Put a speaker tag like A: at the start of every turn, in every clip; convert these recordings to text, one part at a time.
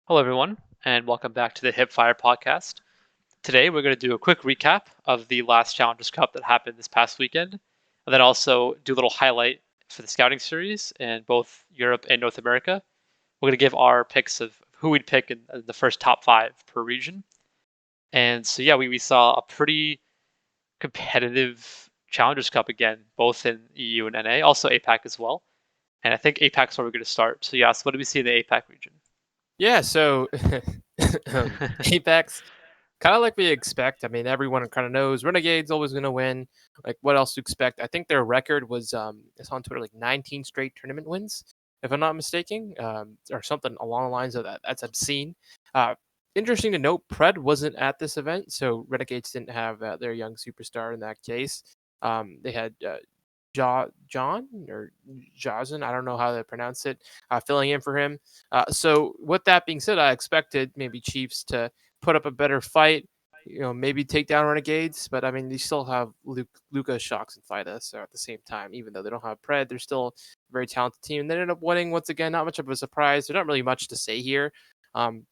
A: Hello, everyone, and welcome back to the Hipfire podcast. Today, we're going to do a quick recap of the last Challengers Cup that happened this past weekend, and then also do a little highlight for the scouting series in both Europe and North America. We're going to give our picks of who we'd pick in the first top five per region. And so, yeah, we saw a pretty competitive Challengers Cup again, both in EU and NA, also APAC as well. And I think APAC is where we're going to start. So, yeah, so what do we see in the APAC region?
B: Yeah, so Apex, kind of like we expect. I mean, everyone kind of knows Renegade's always going to win. Like, what else to expect? I think their record was, it's on Twitter, like 19 straight tournament wins, if I'm not mistaken, or something along the lines of that. That's obscene. Uh, Interesting to note, Pred wasn't at this event, so Renegades didn't have their young superstar in that case. They had John or Jazen, I don't know how to pronounce it, filling in for him. So with that being said, I expected maybe Chiefs to put up a better fight, maybe take down Renegades, but I mean, they still have Luca, Shocks, and Fida, so at the same time, even though they don't have Pred, they're still a very talented team, and they ended up winning once again. Not much of a surprise. There's not really much to say here. Um,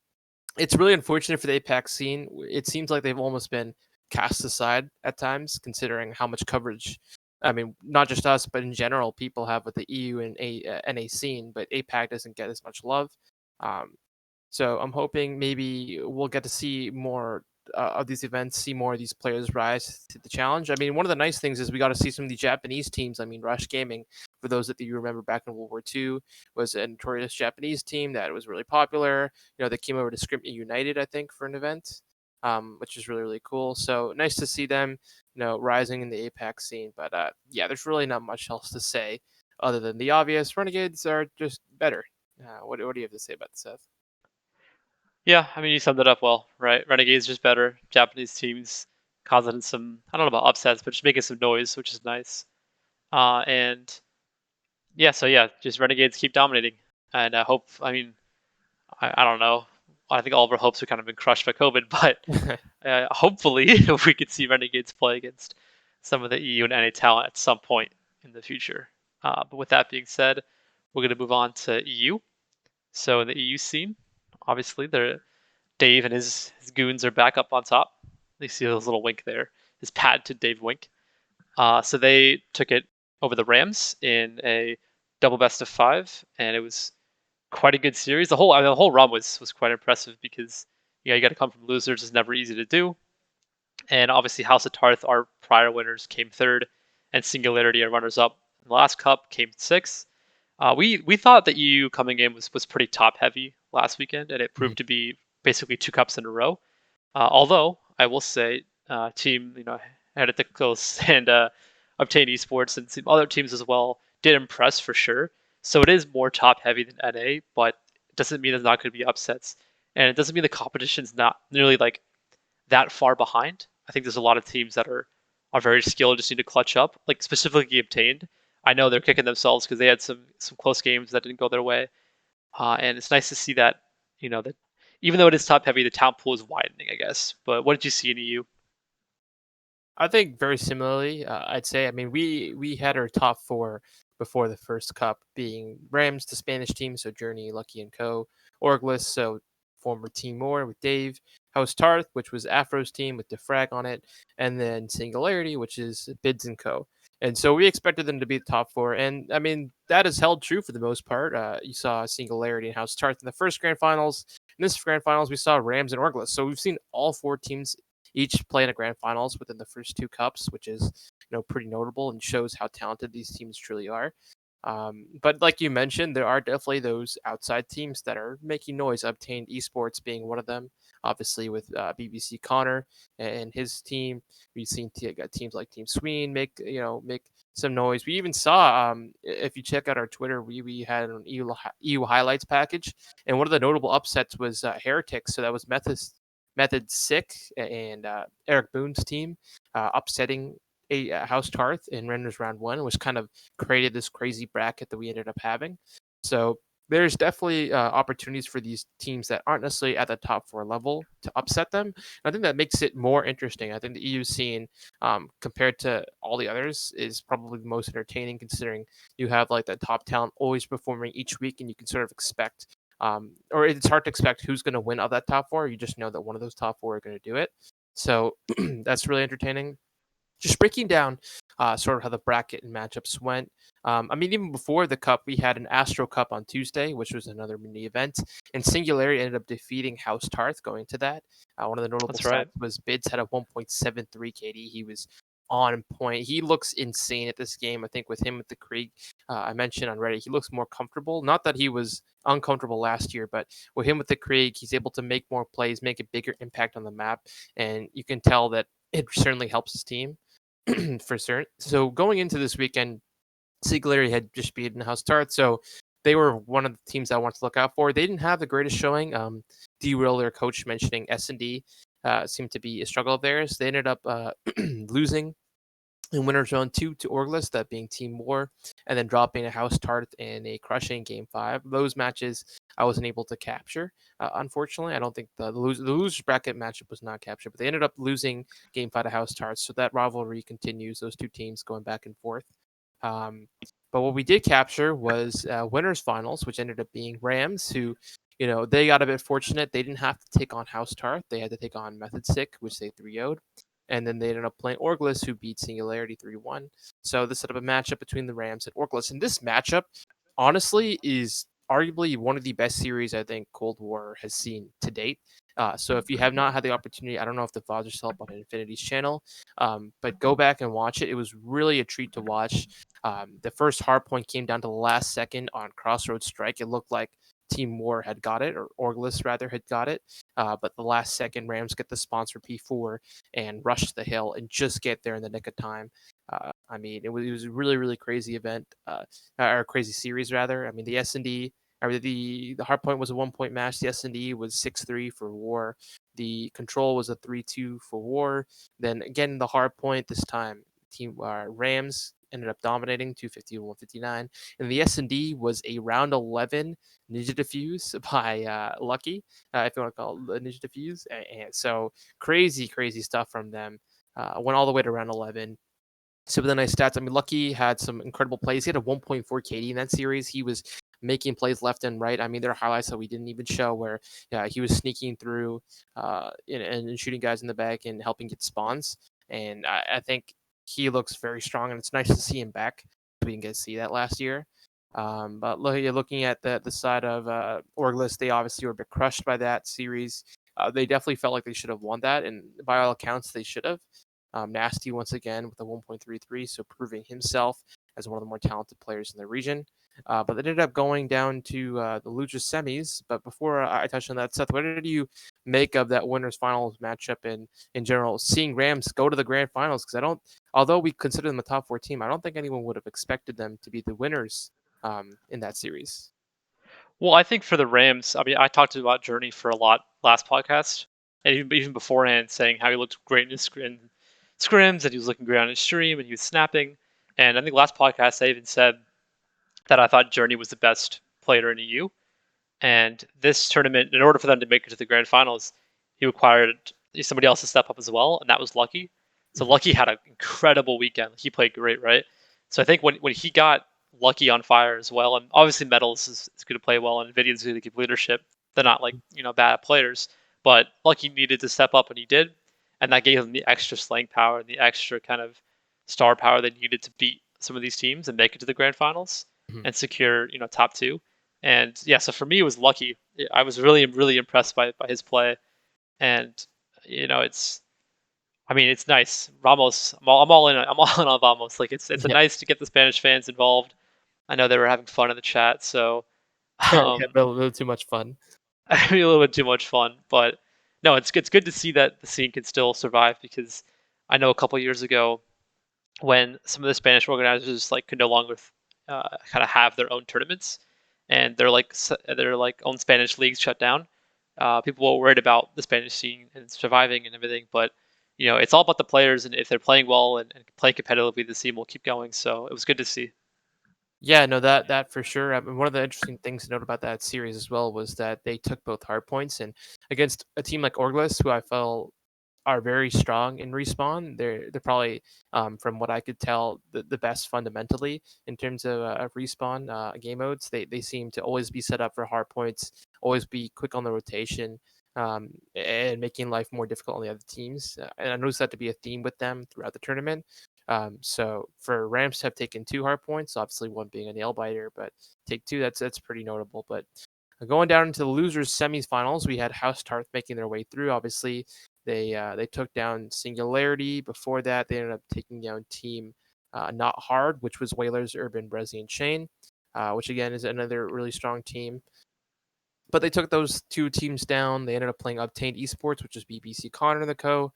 B: it's really unfortunate for the Apex scene. It seems like they've almost been cast aside at times, considering how much coverage. I mean, not just us, but in general, people have with the EU and NA scene, but APAC doesn't get as much love. Um, so I'm hoping maybe we'll get to see more of these events, see more of these players rise to the challenge. I mean, one of the nice things is we got to see some of the Japanese teams. I mean, Rush Gaming, for those that you remember back in World War II, was a notorious Japanese team that was really popular. They came over to Scrim United, I think, for an event, which is really, really cool. So nice to see them, rising in the Apex scene. But yeah, there's really not much else to say other than the obvious. Renegades are just better. What do you have to say about this, Seth?
A: Yeah, I mean, you summed it up well, right? Renegade's just better. Japanese teams causing some, I don't know about upsets, but just making some noise, which is nice. And yeah, so yeah, just Renegades keep dominating. And I hope, I mean, I don't know. I think all of our hopes have kind of been crushed by COVID, but hopefully we could see Renegades play against some of the EU and NA talent at some point in the future. But with that being said, we're going to move on to EU. So in the EU scene, obviously, Dave and his goons are back up on top. You see his little wink there, his patented Dave wink. So they took it over the Rams in a double best of five, and it was quite a good series. The whole run was quite impressive because you got to come from losers is never easy to do. And obviously, House of Tarth, our prior winners, came third, and Singularity, our runners up in the last cup, came sixth. We thought that EU coming in was pretty top heavy last weekend, and it proved to be basically two cups in a row. Although I will say, team Heretics and Obtain Esports and some other teams as well did impress for sure. So it is more top heavy than NA, but it doesn't mean there's not going to be upsets, and it doesn't mean the competition's not nearly like that far behind. I think there's a lot of teams that are very skilled, just need to clutch up. Like specifically Obtained, I know they're kicking themselves because they had some close games that didn't go their way, and it's nice to see that that even though it is top heavy, the talent pool is widening, I guess. But what did you see in EU?
B: I think very similarly. I'd say. I mean, we had our top four before the first cup, being Rams, the Spanish team, so Journey, Lucky and Co. Orglis, so former Team More with Dave. House Tarth, which was Afro's team with Defrag on it, and then Singularity, which is Bids and Co. And so we expected them to be the top four, and I mean that has held true for the most part. You saw Singularity and House Tarth in the first grand finals. In this grand finals, we saw Rams and Orglis. So we've seen all four teams each play in a grand finals within the first two cups, which is pretty notable and shows how talented these teams truly are. But like you mentioned, there are definitely those outside teams that are making noise. Obtained Esports being one of them. Obviously, with BBC Connor and his team, we've seen teams like Team Sween make some noise. We even saw, if you check out our Twitter, we had an EU highlights package, and one of the notable upsets was Heretics. So that was Method Sick and Eric Boone's team upsetting a House Tarth in Renders Round 1, which kind of created this crazy bracket that we ended up having. So there's definitely opportunities for these teams that aren't necessarily at the top four level to upset them. And I think that makes it more interesting. I think the EU scene, compared to all the others, is probably the most entertaining, considering you have like the top talent always performing each week, and you can sort of expect or it's hard to expect who's going to win of that top four. You just know that one of those top four are going to do it. So that's really entertaining. Just breaking down sort of how the bracket and matchups went. I mean, even before the Cup, we had an Astro Cup on Tuesday, which was another mini event, and Singularity ended up defeating House Tarth going to that. One of the notable
A: That's right.
B: stats was Bids had a 1.73 KD. He was on point. He looks insane at this game. I think with him with the Krieg, I mentioned on Reddit, he looks more comfortable. Not that he was uncomfortable last year, but with him with the Krieg, he's able to make more plays, make a bigger impact on the map, and you can tell that it certainly helps his team. For certain. So going into this weekend, Singularity had just beaten House Tart, so they were one of the teams I want to look out for. They didn't have the greatest showing. D-Will, their coach, mentioning S&D seemed to be a struggle of theirs. They ended up losing in Winter Zone 2 to Orglis, that being Team War, and then dropping a House Tart in a crushing Game 5. Those matches I wasn't able to capture, unfortunately. I don't think the losers bracket matchup was not captured, but they ended up losing Game 5 to House Tarts, so that rivalry continues, those two teams going back and forth. Um, but what we did capture was winners finals, which ended up being Rams, who, they got a bit fortunate. They didn't have to take on House Tarth. They had to take on Method Sick, which they 3-0'd. And then they ended up playing Orglis, who beat Singularity 3-1. So this set up a matchup between the Rams and Orglis. And this matchup, honestly, is arguably one of the best series I think Cold War has seen to date. So if you have not had the opportunity, I don't know if the VODs are still up on Infinity's channel, but go back and watch it. It was really a treat to watch. The first hard point came down to the last second on Crossroads Strike. It looked like Team War had got it, or Orglis rather had got it. But the last second, Rams get the sponsor P4 and rush the hill and just get there in the nick of time. I mean, it was a really, really crazy event, or crazy series rather. I mean, the S&D, or the hard point was a 1 point match. The S&D was 6-3 for War. The control was a 3-2 for War. Then again, the hard point this time, Team Rams ended up dominating 250 to 159, and the S&D was a round 11 Ninja Diffuse by Lucky, if you want to call it a Ninja Diffuse. And so crazy, crazy stuff from them. Went all the way to round 11. Some of the nice stats. I mean, Lucky had some incredible plays. He had a 1.4 KD in that series. He was making plays left and right. I mean, there are highlights that we didn't even show where he was sneaking through and shooting guys in the back and helping get spawns. And I think he looks very strong, and it's nice to see him back. We didn't get to see that last year. But looking at the side of Orglis, they obviously were a bit crushed by that series. They definitely felt like they should have won that, and by all accounts, they should have. Nasty once again with a 1.33, so proving himself as one of the more talented players in the region. But they ended up going down to the Lucha semis. But before I touch on that, Seth, what did you make of that winners finals matchup in general? Seeing Rams go to the grand finals, because although we consider them a top four team, I don't think anyone would have expected them to be the winners in that series.
A: Well, I think for the Rams, I mean, I talked about Journey for a lot last podcast, and even beforehand, saying how he looked great in his scrims, and he was looking great on his stream, and he was snapping. And I think last podcast I even said that I thought Journey was the best player in EU. And this tournament, in order for them to make it to the grand finals, he required somebody else to step up as well, and that was Lucky. So
B: Mhm.
A: Lucky had an incredible weekend. He played great, right? So I think when he got Lucky on fire as well, and obviously Metals is going to play well, and Nvidia's going to give leadership. They're not like bad players, but Lucky needed to step up, and he did, and that gave him the extra slaying power and the extra kind of star power they needed to beat some of these teams and make it to the grand finals
B: Mhm.
A: and secure top two. And yeah, so for me, it was Lucky. I was really, really impressed by his play, and it's. I mean, it's nice. Ramos, I'm all in. I'm all in on Ramos. Like it's a
B: Yeah,
A: nice to get the Spanish fans involved. I know they were having fun in the chat, so
B: yeah,
A: um,
B: a little too much fun.
A: I mean, a little bit too much fun. But no, it's good to see that the scene can still survive because I know a couple years ago when some of the Spanish organizers like could no longer kind of have their own tournaments, and their like own Spanish leagues shut down. People were worried about the Spanish scene and surviving and everything, but it's all about the players, and if they're playing well and playing competitively, the scene will keep going. So it was good to see.
B: Yeah, no, that for sure. I mean, one of the interesting things to note about that series as well was that they took both hard points, and against a team like Orglis, who I felt are very strong in respawn. They're probably, from what I could tell, the best fundamentally in terms of respawn game modes. They seem to always be set up for hard points, always be quick on the rotation, and making life more difficult on the other teams. And I noticed that to be a theme with them throughout the tournament. So for Rams to have taken two hard points, obviously one being a nail biter, but take two, that's pretty notable. But going down into the losers semifinals, we had House Tarth making their way through. Obviously, they took down Singularity. Before that, they ended up taking down Team Not Hard, which was Whalers, Urban, Brezzy, and Shane, which again is another really strong team. But they took those two teams down. They ended up playing Obtained Esports, which is BBC Connor and the Co.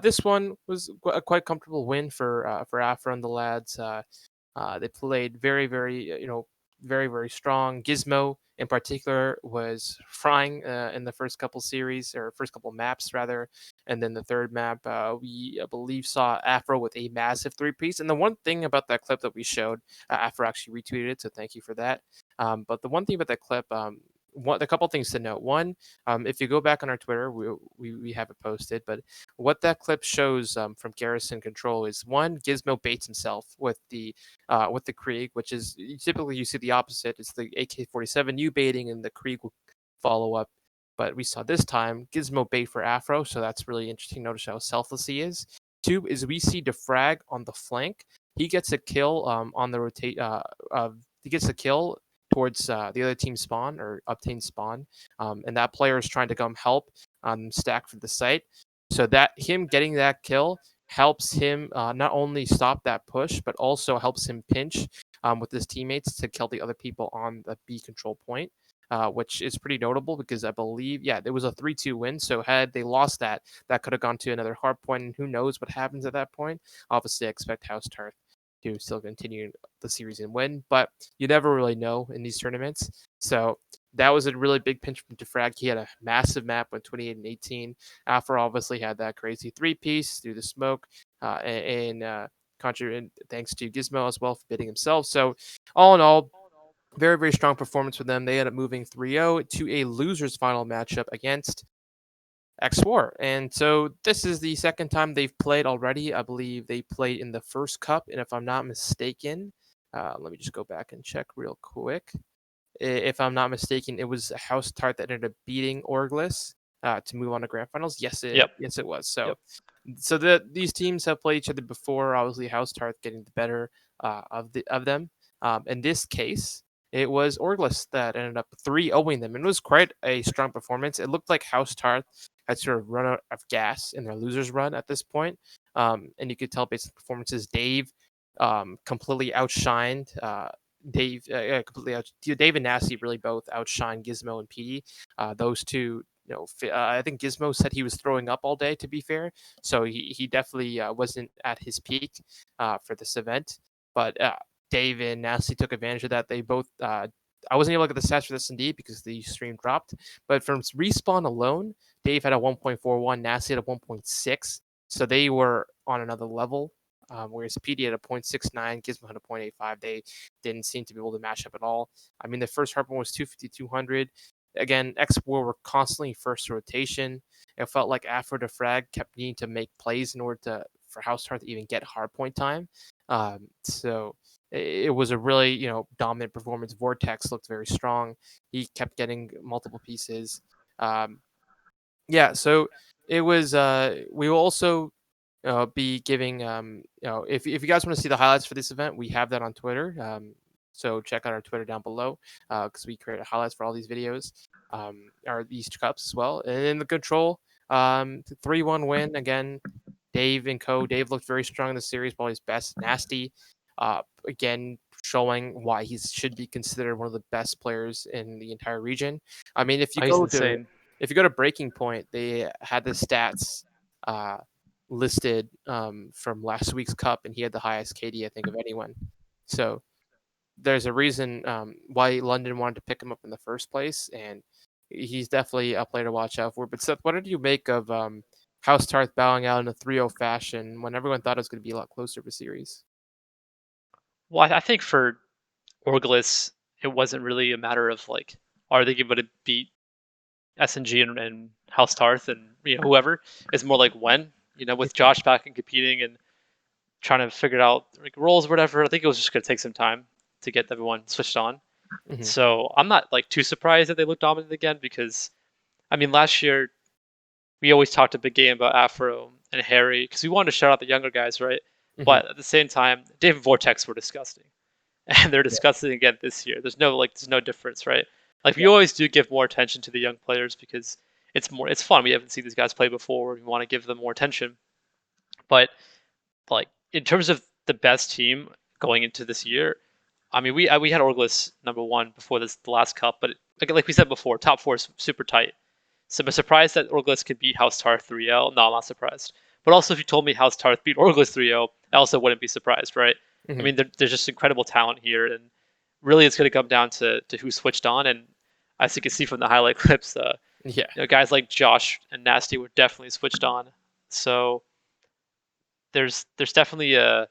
B: This one was a quite comfortable win for Afro and the lads. They played very, very strong. Gizmo, in particular, was frying in the first couple series or first couple maps rather, and then the third map, we I believe saw Afro with a massive three-piece. And the one thing about that clip that we showed, Afro actually retweeted it, so thank you for that. But the one thing about that clip, a couple things to note. One, if you go back on our Twitter, we have it posted, but what that clip shows from Garrison Control is one, Gizmo baits himself with the Krieg, which is typically you see the opposite. It's the AK-47 U baiting, and the Krieg will follow up. But we saw this time Gizmo bait for Afro, so that's really interesting. Notice how selfless he is. Two is we see Defrag on the flank. He gets a kill on the rotate. He gets a kill towards the other team spawn or obtain spawn, and that player is trying to come help stack for the site. So that him getting that kill helps him not only stop that push, but also helps him pinch with his teammates to kill the other people on the B control point, which is pretty notable because I believe, yeah, it was a 3-2 win. So had they lost that, that could have gone to another hard point, and who knows what happens at that point. Obviously, I expect House Tarth to still continue the series and win, but you never really know in these tournaments. So that was a really big pinch from Defrag. He had a massive map with 28 and 18. Afro obviously had that crazy three-piece through the smoke, and thanks to Gizmo as well for bidding himself. So all in all, very strong performance for them. They ended up moving 3-0 to a losers final matchup against X4. And so this is the second time they've played already. I believe they played in the first cup, and if I'm not mistaken, let me just go back and check real quick. If I'm not mistaken, it was House Tart that ended up beating Orglis to move on to grand finals.
A: Yep.
B: Yes, it was.
A: Yep.
B: So these teams have played each other before. Obviously, House Tart getting the better of them. In this case, it was Orglis that ended up 3-0ing them, and it was quite a strong performance. It looked like House Tart had sort of run out of gas in their losers run at this point, and you could tell based on performances. Dave completely outshined Dave, completely Dave and Nasty really both outshine Gizmo and Petey. Those two, I think Gizmo said he was throwing up all day. To be fair, so he definitely wasn't at his peak for this event. But Dave and Nasty took advantage of that. They both. I wasn't able to look at the stats for this indeed because the stream dropped. But from respawn alone, Dave had a 1.41, Nasty had a 1.6. So they were on another level. Whereas PD had a 0.69, Gizmo had a 0.85. They didn't seem to be able to match up at all. I mean, the first hard one was 250, 200. Again, X4 were constantly first rotation. It felt like Afro Defrag kept needing to make plays in order for House Tart to even get hardpoint time. So it was a really dominant performance. Vortex looked very strong. He kept getting multiple pieces. Yeah, so it was. We will also be giving if you guys want to see the highlights for this event, we have that on Twitter. So check out our Twitter down below because we create highlights for all these videos, or these cups as well. And in the control, 3-1 win again. Dave and Co. Dave looked very strong in the series, probably his best. Nasty, again showing why he should be considered one of the best players in the entire region. I mean,
A: Oh, he's insane.
B: if you go to Breaking Point, they had the stats uh, listed from last week's cup, and he had the highest KD I think of anyone. So there's a reason why London wanted to pick him up in the first place, and he's definitely a player to watch out for. But Seth, what did you make of House Tarth bowing out in a 3-0 fashion when everyone thought it was going to be a lot closer of a series?
A: Well, I think for Orglis, it wasn't really a matter of like, are they going to beat SNG and House Tarth? And whoever. It's more like when, with Josh back and competing and trying to figure out like roles or whatever. I think it was just going to take some time to get everyone switched on.
B: Hmm.
A: So I'm not like too surprised that they look dominant again because I mean last year we always talked a big game about Afro and Harry because we wanted to shout out the younger guys, right?
B: Hmm.
A: But at the same time, Dave and Vortex were disgusting, and they're
B: Yeah.
A: disgusting again this year. There's no difference, right? Like we
B: Yeah.
A: always do give more attention to the young players because it's fun. We haven't seen these guys play before. We want to give them more attention, but like in terms of the best team going into this year, I mean we had Orglis number one before the last cup, but like we said before, top four is super tight. So I'm surprised that Orglis could beat House Tar 3-0. No, I'm not surprised. But also, if you told me House Tar beat Orglis 3-0, I also wouldn't be surprised, right? I
B: Hmm.
A: mean, there's just incredible talent here, and really, it's going to come down to who switched on. And as you can see from the highlight clips,
B: Yeah.
A: guys like Josh and Nasty were definitely switched on. So there's definitely a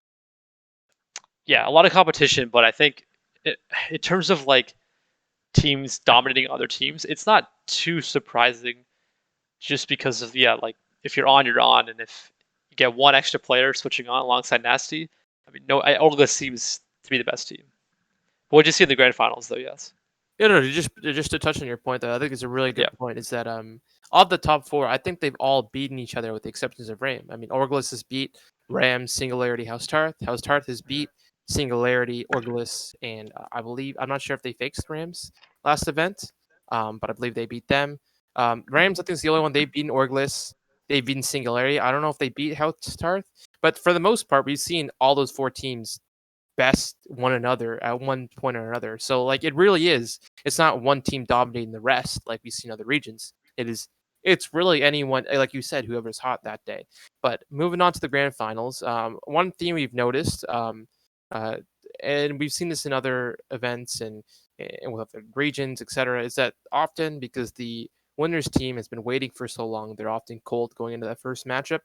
A: lot of competition, but I think it, in terms of like teams dominating other teams, it's not too surprising just because of like if you're on, you're on, and if you get one extra player switching on alongside Nasty, I mean, no, Olga seems to be the best team. What did you see in the grand finals, though? Yes.
B: Yeah, no, just to touch on your point, though, I think it's a really good
A: Yeah.
B: point. Is that of the top four, I think they've all beaten each other with the exceptions of Ram. I mean, Orglis has beat Ram, Singularity, House Tarth. House Tarth has beat Singularity, Orglis, and I believe I'm not sure if they fixed Rams last event, but I believe they beat them. Rams, I think, is the only one they've beaten Orglis. They've beaten Singularity. I don't know if they beat House Tarth, but for the most part, we've seen all those four teams best one another at one point or another. So like it really is. It's not one team dominating the rest like we see in other regions. It's really anyone like you said, whoever's hot that day. But moving on to the grand finals, one theme we've noticed, uh, and we've seen this in other events and with other regions, etc., is that often because the winners team has been waiting for so long, they're often cold going into that first matchup.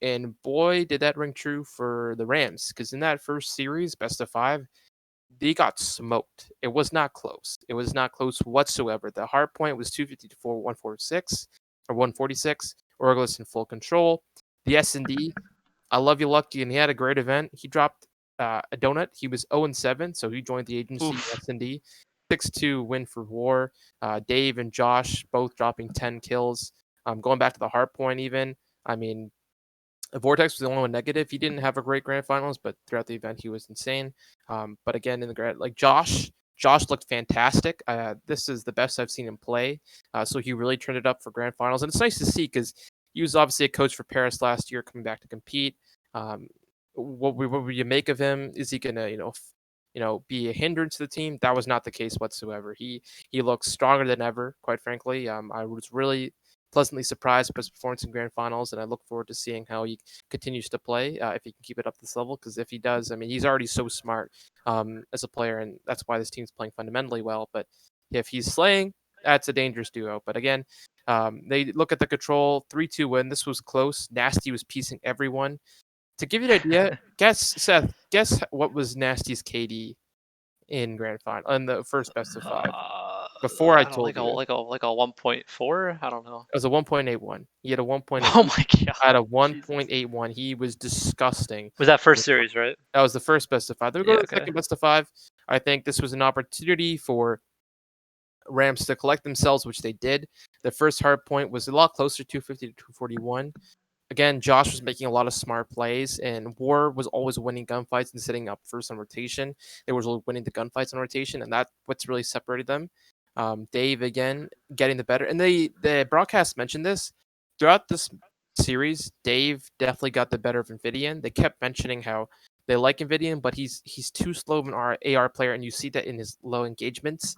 B: And boy, did that ring true for the Rams because in that first series, best of five, they got smoked. It was not close. It was not close whatsoever. The hard point was 250 to 146 or 146. Orglis in full control. The S&D, I love you, Lucky, and he had a great event. He dropped a donut. He was 0-7, so he joined the agency
A: Oof.
B: S&D. 6-2 win for War. Dave and Josh both dropping 10 kills. Going back to the hard point, even. I mean, Vortex was the only one negative. He didn't have a great grand finals, but throughout the event he was insane. But again, in the grand, like Josh looked fantastic. This is the best I've seen him play. So he really turned it up for grand finals, and it's nice to see because he was obviously a coach for Paris last year, coming back to compete. Um, what would you make of him? Is he gonna be a hindrance to the team? That was not the case whatsoever. He looks stronger than ever. Quite frankly, I was really pleasantly surprised by his performance in grand finals, and I look forward to seeing how he continues to play if he can keep it up this level. Because if he does, I mean, he's already so smart as a player, and that's why this team's playing fundamentally well. But if he's slaying, that's a dangerous duo. But again, they look at the control 3-2 win. This was close. Nasty was piecing everyone. To give you an idea, guess what was Nasty's KD in grand final in the first best of five before I
A: I don't
B: told
A: like a
B: you.
A: like a 1.4. I don't know.
B: It was a 1.81. He had a 1.8.
A: Oh my
B: At
A: god,
B: a
A: Jesus.
B: 1.81. He was disgusting.
A: Was that first series, right?
B: That was the first best of five. Then we go
A: Yeah.
B: to the
A: Okay.
B: second best of five. I think this was an opportunity for Rams to collect themselves, which they did. The first hard point was a lot closer, 250 to 241. Again, Josh was making a lot of smart plays, and War was always winning gunfights and setting up first on rotation. They were winning the gunfights on rotation, and that's what's really separated them. Dave again getting the better, and the broadcast mentioned this throughout this series. Dave definitely got the better of Invidian. They kept mentioning how they like Invidian, but he's too slow of an AR player, and you see that in his low engagements.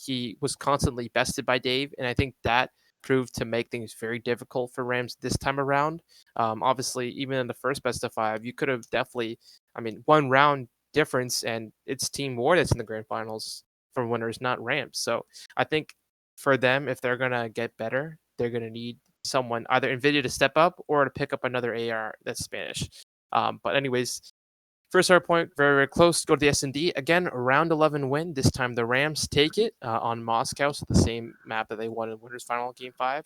B: He was constantly bested by Dave, and I think that proved to make things very difficult for Rams this time around. Obviously, even in the first best of five, you could have definitely, I mean, one round difference, and it's Team War that's in the grand finals for winners, not Rams. So I think for them, if they're gonna get better, they're gonna need someone either Nvidia to step up or to pick up another AR that's Spanish. But anyways, first hard point, very, very close. Go to the S&D. Again, round 11 win. This time the Rams take it on Moscow, so the same map that they won in Winners Final Game 5.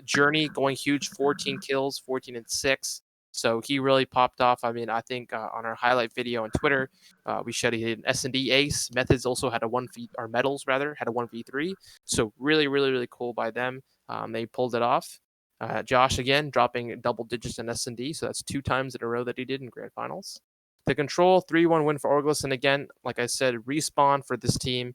B: Journey going huge, 14 kills, 14-6. So he really popped off. I mean, I think on our highlight video on Twitter, we showed he had an S&D ace. Methods also had a 1v, or Metals rather, had a 1v3. So really, really, really cool by them. They pulled it off. Josh again dropping double digits in S&D, so that's 2 times in a row that he did in grand finals. The control 3-1 win for Orglis, and again, like I said, respawn for this team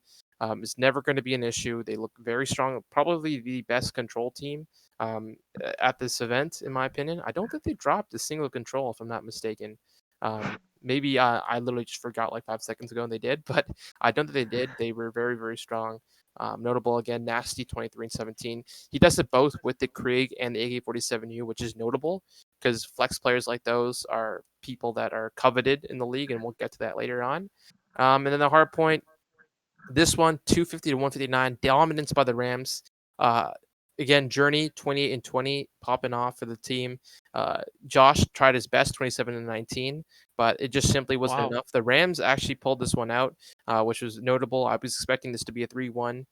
B: is never going to be an issue. They look very strong, probably the best control team at this event, in my opinion. I don't think they dropped a single control, if I'm not mistaken. Maybe I literally just forgot like 5 seconds ago and they did, but I don't think they did. They were very, very strong. Notable again, Nasty 23-17. He does it both with the Krieg and the AK-47U, which is notable because flex players like those are people that are coveted in the league, and we'll get to that later on. And then the hard point, this one, 250 to 159, dominance by the Rams. Uh, Again, Journey 28-20 popping off for the team. Josh tried his best, 27-19, but it just simply wasn't
A: Wow.
B: enough. The Rams actually pulled this one out, which was notable. I was expecting this to be a 3-1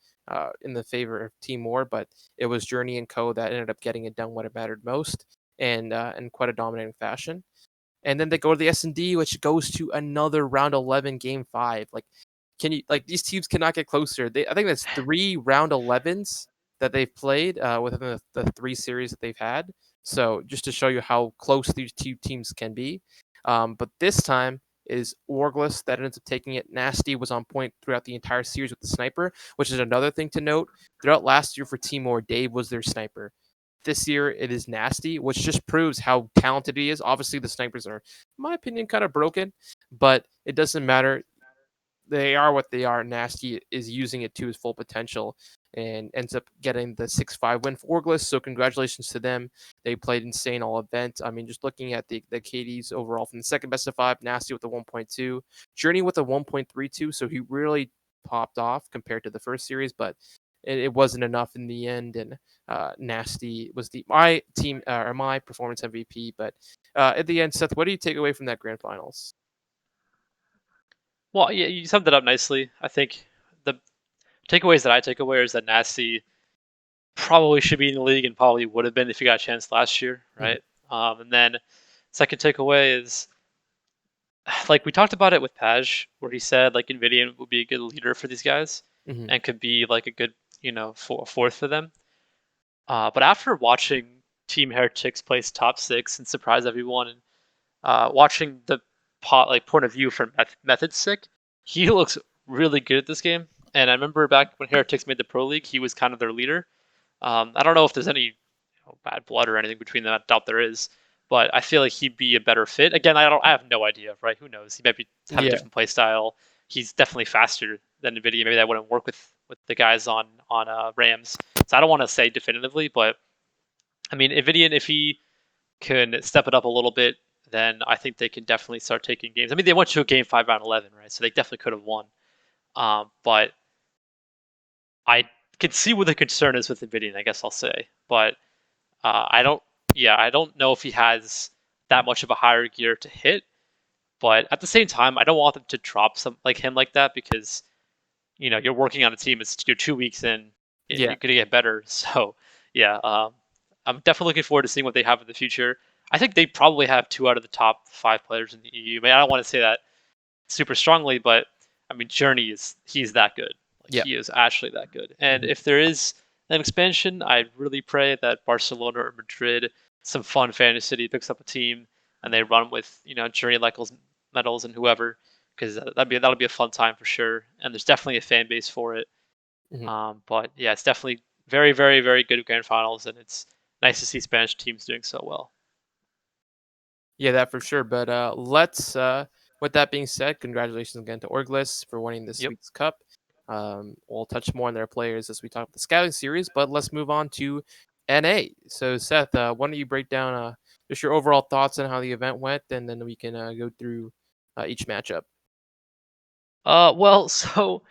B: in the favor of Team War, but it was Journey and Co. that ended up getting it done what it mattered most, and in quite a dominating fashion. And then they go to the S&D, which goes to another round 11, game 5. Like, can you like these teams cannot get closer? I think that's 3 round 11s that they've played within the 3 series that they've had. So just to show you how close these 2 teams can be. But this time is Orglis that ends up taking it. Nasty was on point throughout the entire series with the sniper, which is another thing to note. Throughout last year for Timor, Dave was their sniper. This year it is Nasty, which just proves how talented he is. Obviously, the snipers are, in my opinion, kind of broken, but it doesn't matter. They are what they are. Nasty is using it to his full potential and ends up getting the 6-5 win for Orglis. So congratulations to them. They played insane all event. I mean, just looking at the KDs overall from the second best of 5, Nasty with a 1.2, Journey with a 1.32. So he really popped off compared to the first series, but it wasn't enough in the end. And Nasty was my team or my performance MVP. But at the end, Seth, what do you take away from that grand finals?
A: Well, yeah, you summed it up nicely. I think the takeaways that I take away is that Nasty probably should be in the league and probably would have been if he got a chance last year,
B: Mm-hmm.
A: right? And then second takeaway is like we talked about it with Paj, where he said like Nvidia would be a good leader for these guys
B: Mm-hmm.
A: and could be like a good, fourth for them. But after watching Team Heretics place top six and surprise everyone, and watching the point of view from Method Sick, he looks really good at this game. And I remember back when Heretics made the Pro League, he was kind of their leader. I don't know if there's any bad blood or anything between them. I doubt there is, but I feel like he'd be a better fit. Again, I don't. I have no idea, right? Who knows? He might have a
B: Yeah.
A: different play style. He's definitely faster than Nvidia. Maybe that wouldn't work with the guys on Rams. So I don't want to say definitively, but I mean, Nvidia, if he can step it up a little bit, then I think they can definitely start taking games. I mean, they went to a game 5 round 11, right? So they definitely could have won. But I can see what the concern is with Nvidia, I guess I'll say. But I don't, yeah, I don't know if he has that much of a higher gear to hit. But at the same time, I don't want them to drop some like him like that because you're working on a team. You're 2 weeks in,
B: Yeah.
A: you're gonna get better. So yeah, I'm definitely looking forward to seeing what they have in the future. I think they probably have 2 out of the top 5 players in the EU. I mean, I don't want to say that super strongly, but I mean, Journey he's that good. Like
B: Yeah.
A: he is actually that good. And
B: Mm-hmm.
A: if there is an expansion, I really pray that Barcelona or Madrid, some fun fantasy city, picks up a team and they run with Journey Leckles, Metals, and whoever, because that'll be a fun time for sure. And there's definitely a fan base for it.
B: Mm-hmm.
A: But yeah, it's definitely very, very, very good grand finals, and it's nice to see Spanish teams doing so well.
B: Yeah, that for sure. But let's with that being said, congratulations again to Orglis for winning this
A: Yep.
B: week's cup. We'll touch more on their players as we talk about the scouting series, but let's move on to NA. So Seth, why don't you break down just your overall thoughts on how the event went, and then we can go through each matchup.
A: Well, so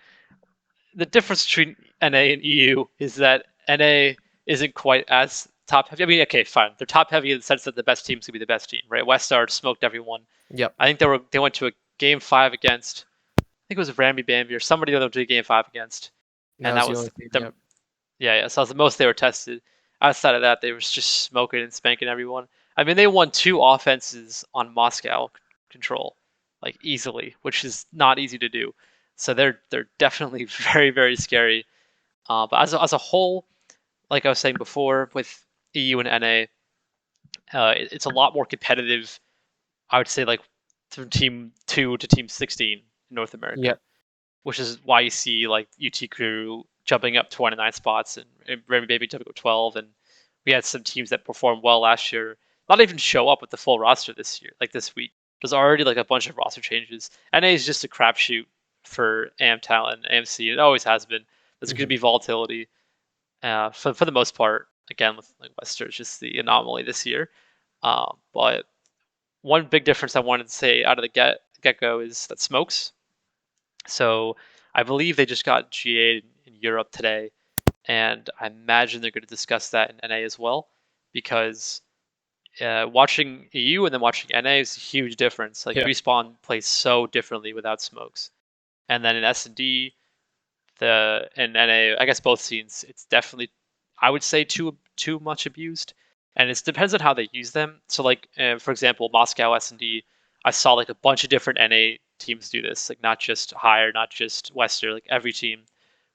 A: the difference between NA and EU is that NA isn't quite as top heavy. I mean, okay, fine. They're top heavy in the sense that the best team's gonna be the best team, right? Weststar smoked everyone.
B: Yep.
A: I think they went to a game 5 against, I think it was Ramby Bambi or somebody they went to a game 5 against,
B: That
A: and
B: was
A: that
B: the
A: was
B: only team.
A: the
B: Yep.
A: yeah, yeah. So that was the most they were tested. outside of that, they was just smoking and spanking everyone. I mean, they won two offenses on Moscow control, like easily, which is not easy to do. So they're definitely very very scary. But as a whole, like I was saying before, with EU and NA, it's a lot more competitive. I would say like from Team 2 to Team 16 in North America,
B: Yep.
A: which is why you see like UT Crew jumping up 29 spots and Remy Baby jumping up 12. And we had some teams that performed well last year not even show up with the full roster this year, like this week. There's already like a bunch of roster changes. NA is just a crapshoot for AM Talent, AMC. It always has been. There's going to
B: Hmm.
A: be volatility for the most part. Again, with like Wester, it's just the anomaly this year. But one big difference I wanted to say out of the get go is that Smokes. So I believe they just got GA in Europe today, and I imagine they're going to discuss that in NA as well, because watching EU and then watching NA is a huge difference. Like
B: Yeah.
A: Respawn plays so differently without Smokes, and then in S&D, the in NA, I guess both scenes, it's definitely, I would say, too much abused, and it depends on how they use them. So like for example, Moscow S&D, I saw like a bunch of different NA teams do this, like not just Higher, not just Wester, like every team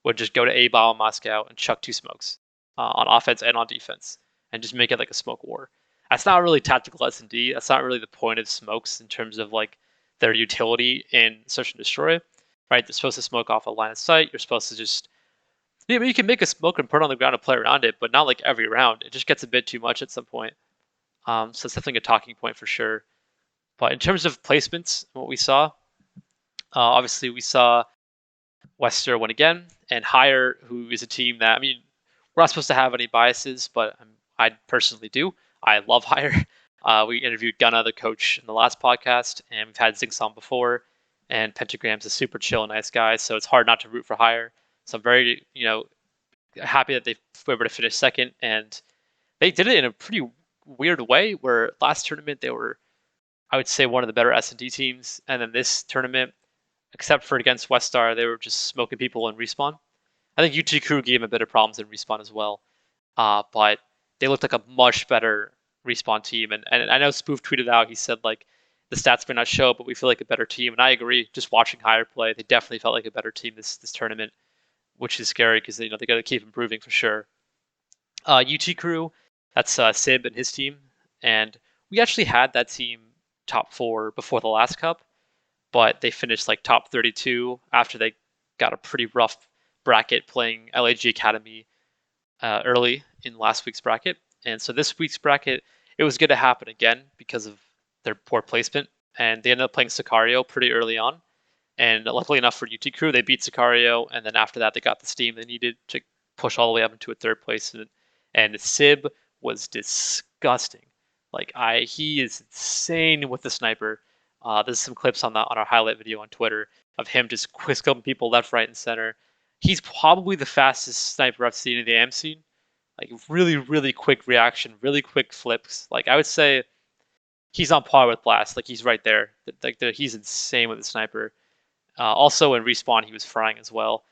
A: would just go to A bomb Moscow and chuck two smokes on offense and on defense, and just make it like a smoke war. That's not really tactical S&D. That's not really the point of smokes in terms of like their utility in search and destroy, right? They're supposed to smoke off a line of sight. You're supposed to just, yeah, you can make a smoke and put it on the ground and play around it, but not like every round. It just gets a bit too much at some point. So it's definitely a talking point for sure. But in terms of placements, what we saw, obviously we saw Wester win again, and Higher, who is a team that, I mean, we're not supposed to have any biases, but I personally do. I love Higher. We interviewed Gunna, the coach, in the last podcast, and we've had Zinx on before. And Pentagram's a super chill, nice guy, so it's hard not to root for Higher. So I'm very, happy that they were able to finish second, and they did it in a pretty weird way. Where last tournament they were, I would say, one of the better S&D teams, and then this tournament, except for against Westar, they were just smoking people in respawn. I think UT Crew gave them a bit of problems in respawn as well, but they looked like a much better respawn team. And I know Spoof tweeted out, he said like the stats may not show, but we feel like a better team. And I agree. Just watching Higher play, they definitely felt like a better team this tournament, which is scary because they got to keep improving for sure. UT Crew, that's Sib and his team, and we actually had that team top four before the last cup, but they finished like top 32 after they got a pretty rough bracket playing LAG Academy early in last week's bracket. And so this week's bracket, it was going to happen again because of their poor placement. And they ended up playing Sicario pretty early on. And luckily enough for UT Crew, they beat Sicario. And then after that, they got the steam they needed to push all the way up into a third place. And Sib was disgusting. He is insane with the sniper. There's some clips on our highlight video on Twitter of him just quickscoping people left, right, and center. He's probably the fastest sniper I've seen in the AM scene. Like really, really quick reaction, really quick flips. Like I would say he's on par with Blast. Like he's right there. He's insane with the sniper. Also in respawn, he was frying as well.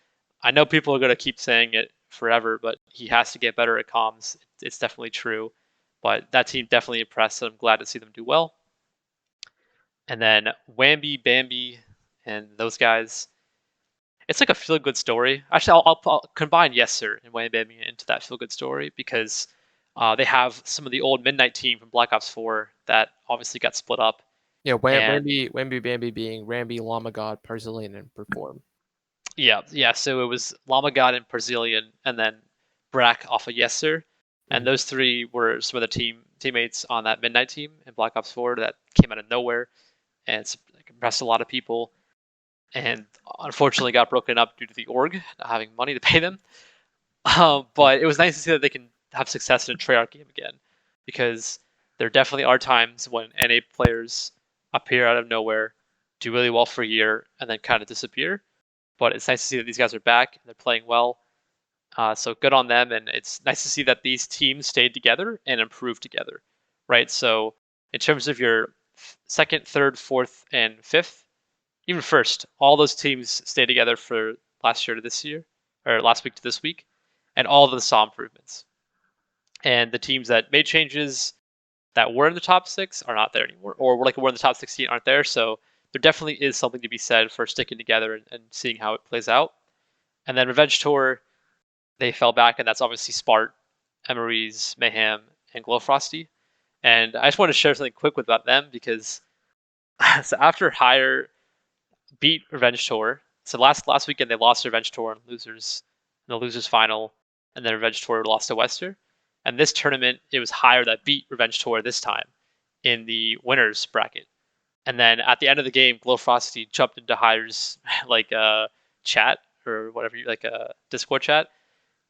A: I know people are gonna keep saying it forever, but he has to get better at comms. It's definitely true. But that team definitely impressed, and I'm glad to see them do well. And then Wamby, Bambi, and those guys, it's like a feel good story. Actually, I'll combine Yes Sir and Wayne Bambi into that feel good story because they have some of the old Midnight team from Black Ops 4 that obviously got split up.
B: Yeah.
A: And
B: Wamby Bambi being Ramby, Llama God, Parzillain, and Perform.
A: yeah, yeah, so it was Llama God and Brazilian and then Brack off of Yes Sir. And
B: Mhm.
A: those three were some of the teammates on that Midnight team in Black Ops 4 that came out of nowhere and impressed a lot of people. And unfortunately got broken up due to the org not having money to pay them.
B: Yeah.
A: But it was nice to see that they can have success in a Treyarch game again, because there definitely are times when NA players appear out of nowhere, do really well for a year, and then kind of disappear. But it's nice to see that these guys are back and they're playing well. So good on them, and it's nice to see that these teams stayed together and improved together, right? So in terms of your second, third, fourth, and fifth, even first, all those teams stayed together for last year to this year, or last week to this week, and all of them saw improvements. and the teams that made changes that were in the top six are not there anymore, or were in the top 16 aren't there. So there definitely is something to be said for sticking together and seeing how it plays out. And then Revenge Tour, they fell back, and that's obviously Spart, Emery's, Mayhem, and Glowfrosty. And I just want to share something quick about them because so after Hire beat Revenge Tour, so last weekend they lost to Revenge Tour in the losers final, and then Revenge Tour lost to Wester. And this tournament, it was Hire that beat Revenge Tour this time in the winners bracket. And then at the end of the game, Glowfrosty jumped into Hire's like chat or whatever, like a Discord chat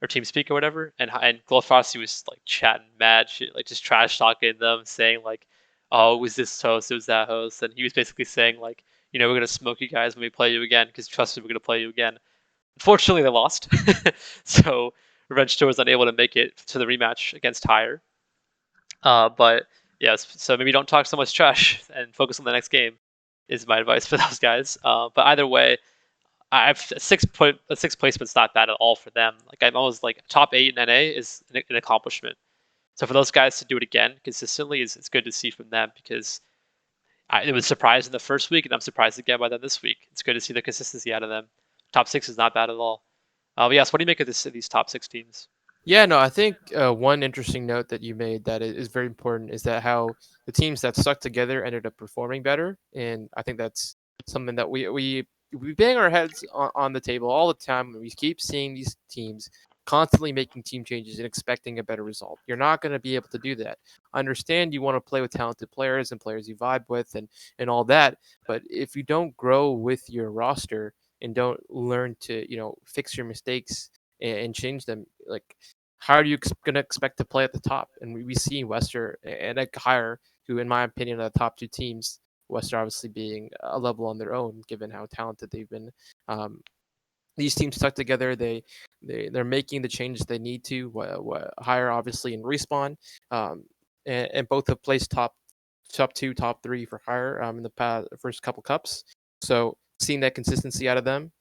A: or TeamSpeak or whatever, and Glowfrosty was like chatting mad shit, like just trash talking them, saying like, "Oh, it was this host, it was that host," and he was basically saying like, "We're gonna smoke you guys when we play you again, because trust me, we're gonna play you again." Unfortunately, they lost, so Revenge Tour was unable to make it to the rematch against Hire. But yes, so maybe don't talk so much trash and focus on the next game. Is my advice for those guys. But either way, I've a six placement's not bad at all for them. Like I'm always like top 8 in NA is an accomplishment. So for those guys to do it again consistently is it's good to see from them because it was surprised in the first week and I'm surprised again by them this week. It's good to see the consistency out of them. Top 6 is not bad at all. But yes, what do you make of these top 6 teams?
B: Yeah, no, I think one interesting note that you made that is very important is that how the teams that stuck together ended up performing better, and I think that's something that we bang our heads on the table all the time when we keep seeing these teams constantly making team changes and expecting a better result. You're not going to be able to do that. I understand you want to play with talented players and players you vibe with and all that, but if you don't grow with your roster and don't learn to fix your mistakes and change them, like how are you going to expect to play at the top? And we see Wester and Hire, who, in my opinion, are the top two teams. Wester obviously being a level on their own, given how talented they've been. Um, these teams stuck together. They're making the changes they need to. Hire obviously in respawn, and both have placed top two, top three for Hire in the first couple cups. So seeing that consistency out of them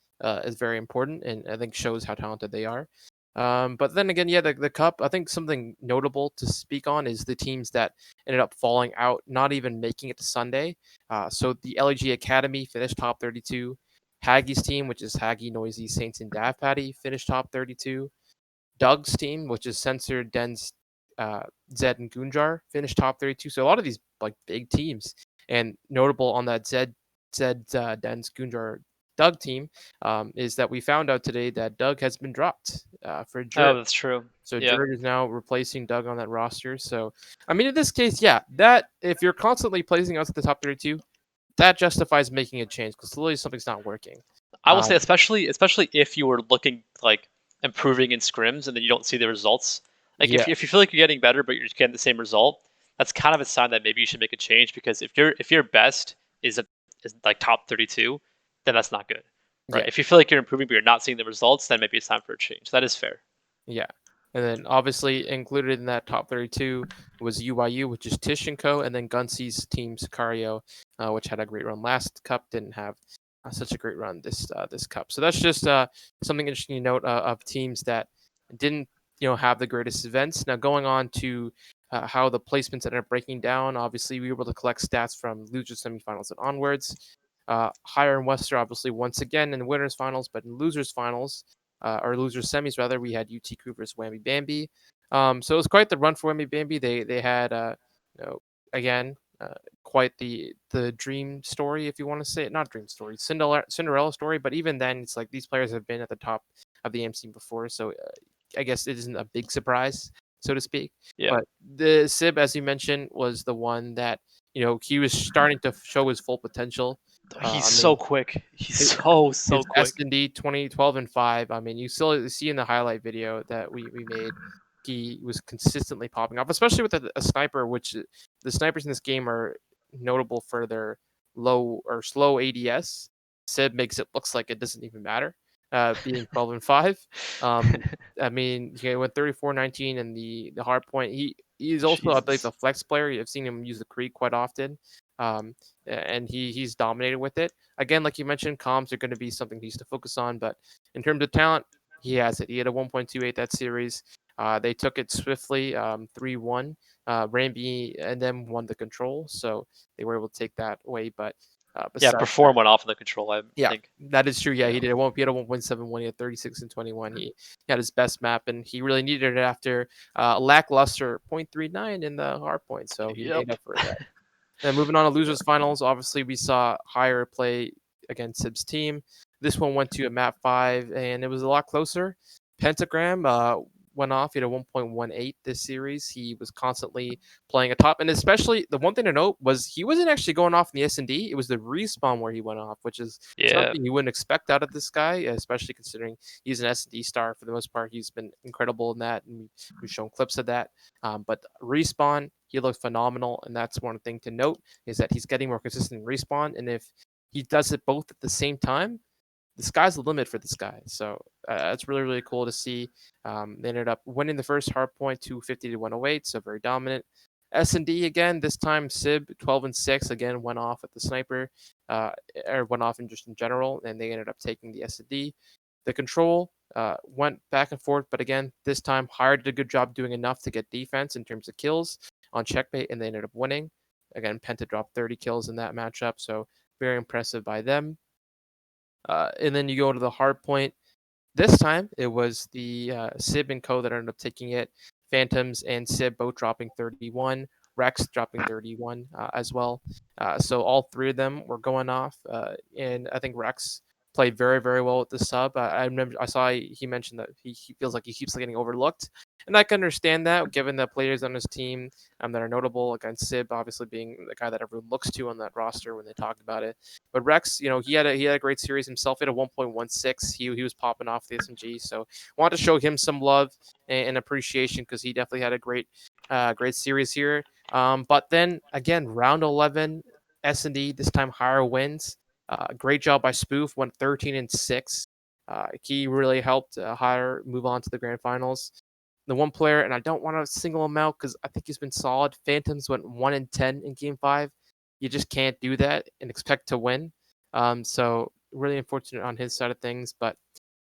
B: is very important, and I think shows how talented they are. But then again, yeah, the cup. I think something notable to speak on is the teams that ended up falling out, not even making it to Sunday. So the LEG Academy finished top 32. Haggie's team, which is Haggy, Noisy, Saints, and Dav Patty, finished top 32. Doug's team, which is Censored, Dens, Zed, and Gunjar, finished top 32. So a lot of these like big teams, and notable on that Zed, Dens, Gunjar, Doug team is that we found out today that Doug has been dropped for
A: Oh,
B: Jurg.
A: that's true.
B: So
A: Yeah.
B: Jurg is now replacing Doug on that roster. So I mean, in this case, yeah, that if you're constantly placing us at the top 32, that justifies making a change because clearly something's not working.
A: I will say,
B: Um,
A: especially if you were looking like improving in scrims and then you don't see the results. Like
B: yeah,
A: if you feel like you're getting better but you're just getting the same result, that's kind of a sign that maybe you should make a change because if your best is like top 32, then that's not good, right?
B: yeah.
A: If you feel like you're improving but you're not seeing the results, then maybe it's time for a change. That is fair.
B: Yeah. And then obviously included in that top 32 was UYU, which is Tish and Co. And then Gunsey's team Sicario, which had a great run last cup, didn't have such a great run this cup. So that's just something interesting to note of teams that didn't have the greatest events. Now going on to how the placements ended up breaking down. Obviously, we were able to collect stats from losers semifinals and onwards. Higher and Wester, obviously, once again in the winners finals, but in losers finals, or losers semis rather, we had UT Crew versus Whammy Bambi. So it was quite the run for Whammy Bambi. They had again quite the dream story, if you want to say it, not dream story, Cinderella story. But even then, it's like these players have been at the top of the MC before, so I guess it isn't a big surprise, so to speak.
A: Yeah.
B: But the Sib, as you mentioned, was the one that he was starting to show his full potential.
A: He's
B: I
A: so
B: mean,
A: quick. He's
B: his,
A: so
B: his
A: quick.
B: S&D 2012 and 5. I mean, you still see in the highlight video that we made, he was consistently popping off, especially with a sniper, which the snipers in this game are notable for their low or slow ADS. Sib makes it looks like it doesn't even matter, being 12 and 5. Um, I mean, he went 34-19 and the hard point. He's also, I believe,
A: Jesus.
B: a flex player. I've seen him use the Creek quite often, and he's dominated with it. Again, like you mentioned, comms are going to be something he needs to focus on. But in terms of talent, he has it. He had a 1.28 that series. They took it swiftly, 3-1. Ramby and then won the control, so they were able to take that away. But
A: Yeah,
B: besides
A: Perform
B: that,
A: went off in the control, I
B: yeah,
A: think.
B: that is true. Yeah,
A: Yeah.
B: he did. He had a 1.71. He had 36 and 21. He had his best map, and he really needed it after a lackluster 0.39 in the hard point. So he made
A: Yep.
B: up for that. Then moving on to losers finals, obviously we saw Higher play against Sib's team. This one went to a map 5, and it was a lot closer. Pentagram went off. He had a 1.18 this series. He was constantly playing a top, and especially the one thing to note was he wasn't actually going off in the S&D. It was the respawn where he went off, which is
A: Yeah.
B: something you wouldn't expect out of this guy, especially considering he's an S&D star for the most part. He's been incredible in that, and we've shown clips of that. But respawn, he looked phenomenal, and that's one thing to note is that he's getting more consistent in respawn, and if he does it both at the same time, the sky's the limit for this guy. So it's really really cool to see. They ended up winning the first hard point 250 to 108, so very dominant. S&D again, this time Sib 12 and 6 again went off at the sniper, uh, or went off in just in general, and they ended up taking the S&D. The control went back and forth, but again, this time Hire did a good job doing enough to get defense in terms of kills on checkmate, and they ended up winning. Again, Penta dropped 30 kills in that matchup, so very impressive by them. And then you go to the hard point. This time it was the Sib and Co that ended up taking it. Phantoms and Sib both dropping 31. Rex dropping 31 as well. So all three of them were going off, and I think Rex played very very well with the sub. I remember I saw he mentioned that he feels like he keeps getting overlooked, and I can understand that given the players on his team that are notable. Against Sib, obviously being the guy that everyone looks to on that roster when they talk about it. But Rex, he had a great series himself. He had a 1.16. He was popping off the SMG, so wanted to show him some love and appreciation because he definitely had a great series here. But then again, round 11, S&D this time higher wins. Great job by Spoof, went 13 and 6. He really helped Higher move on to the grand finals. The one player, and I don't want to single him out because I think he's been solid. Phantoms went 1 and 10 in game 5. You just can't do that and expect to win. So really unfortunate on his side of things, but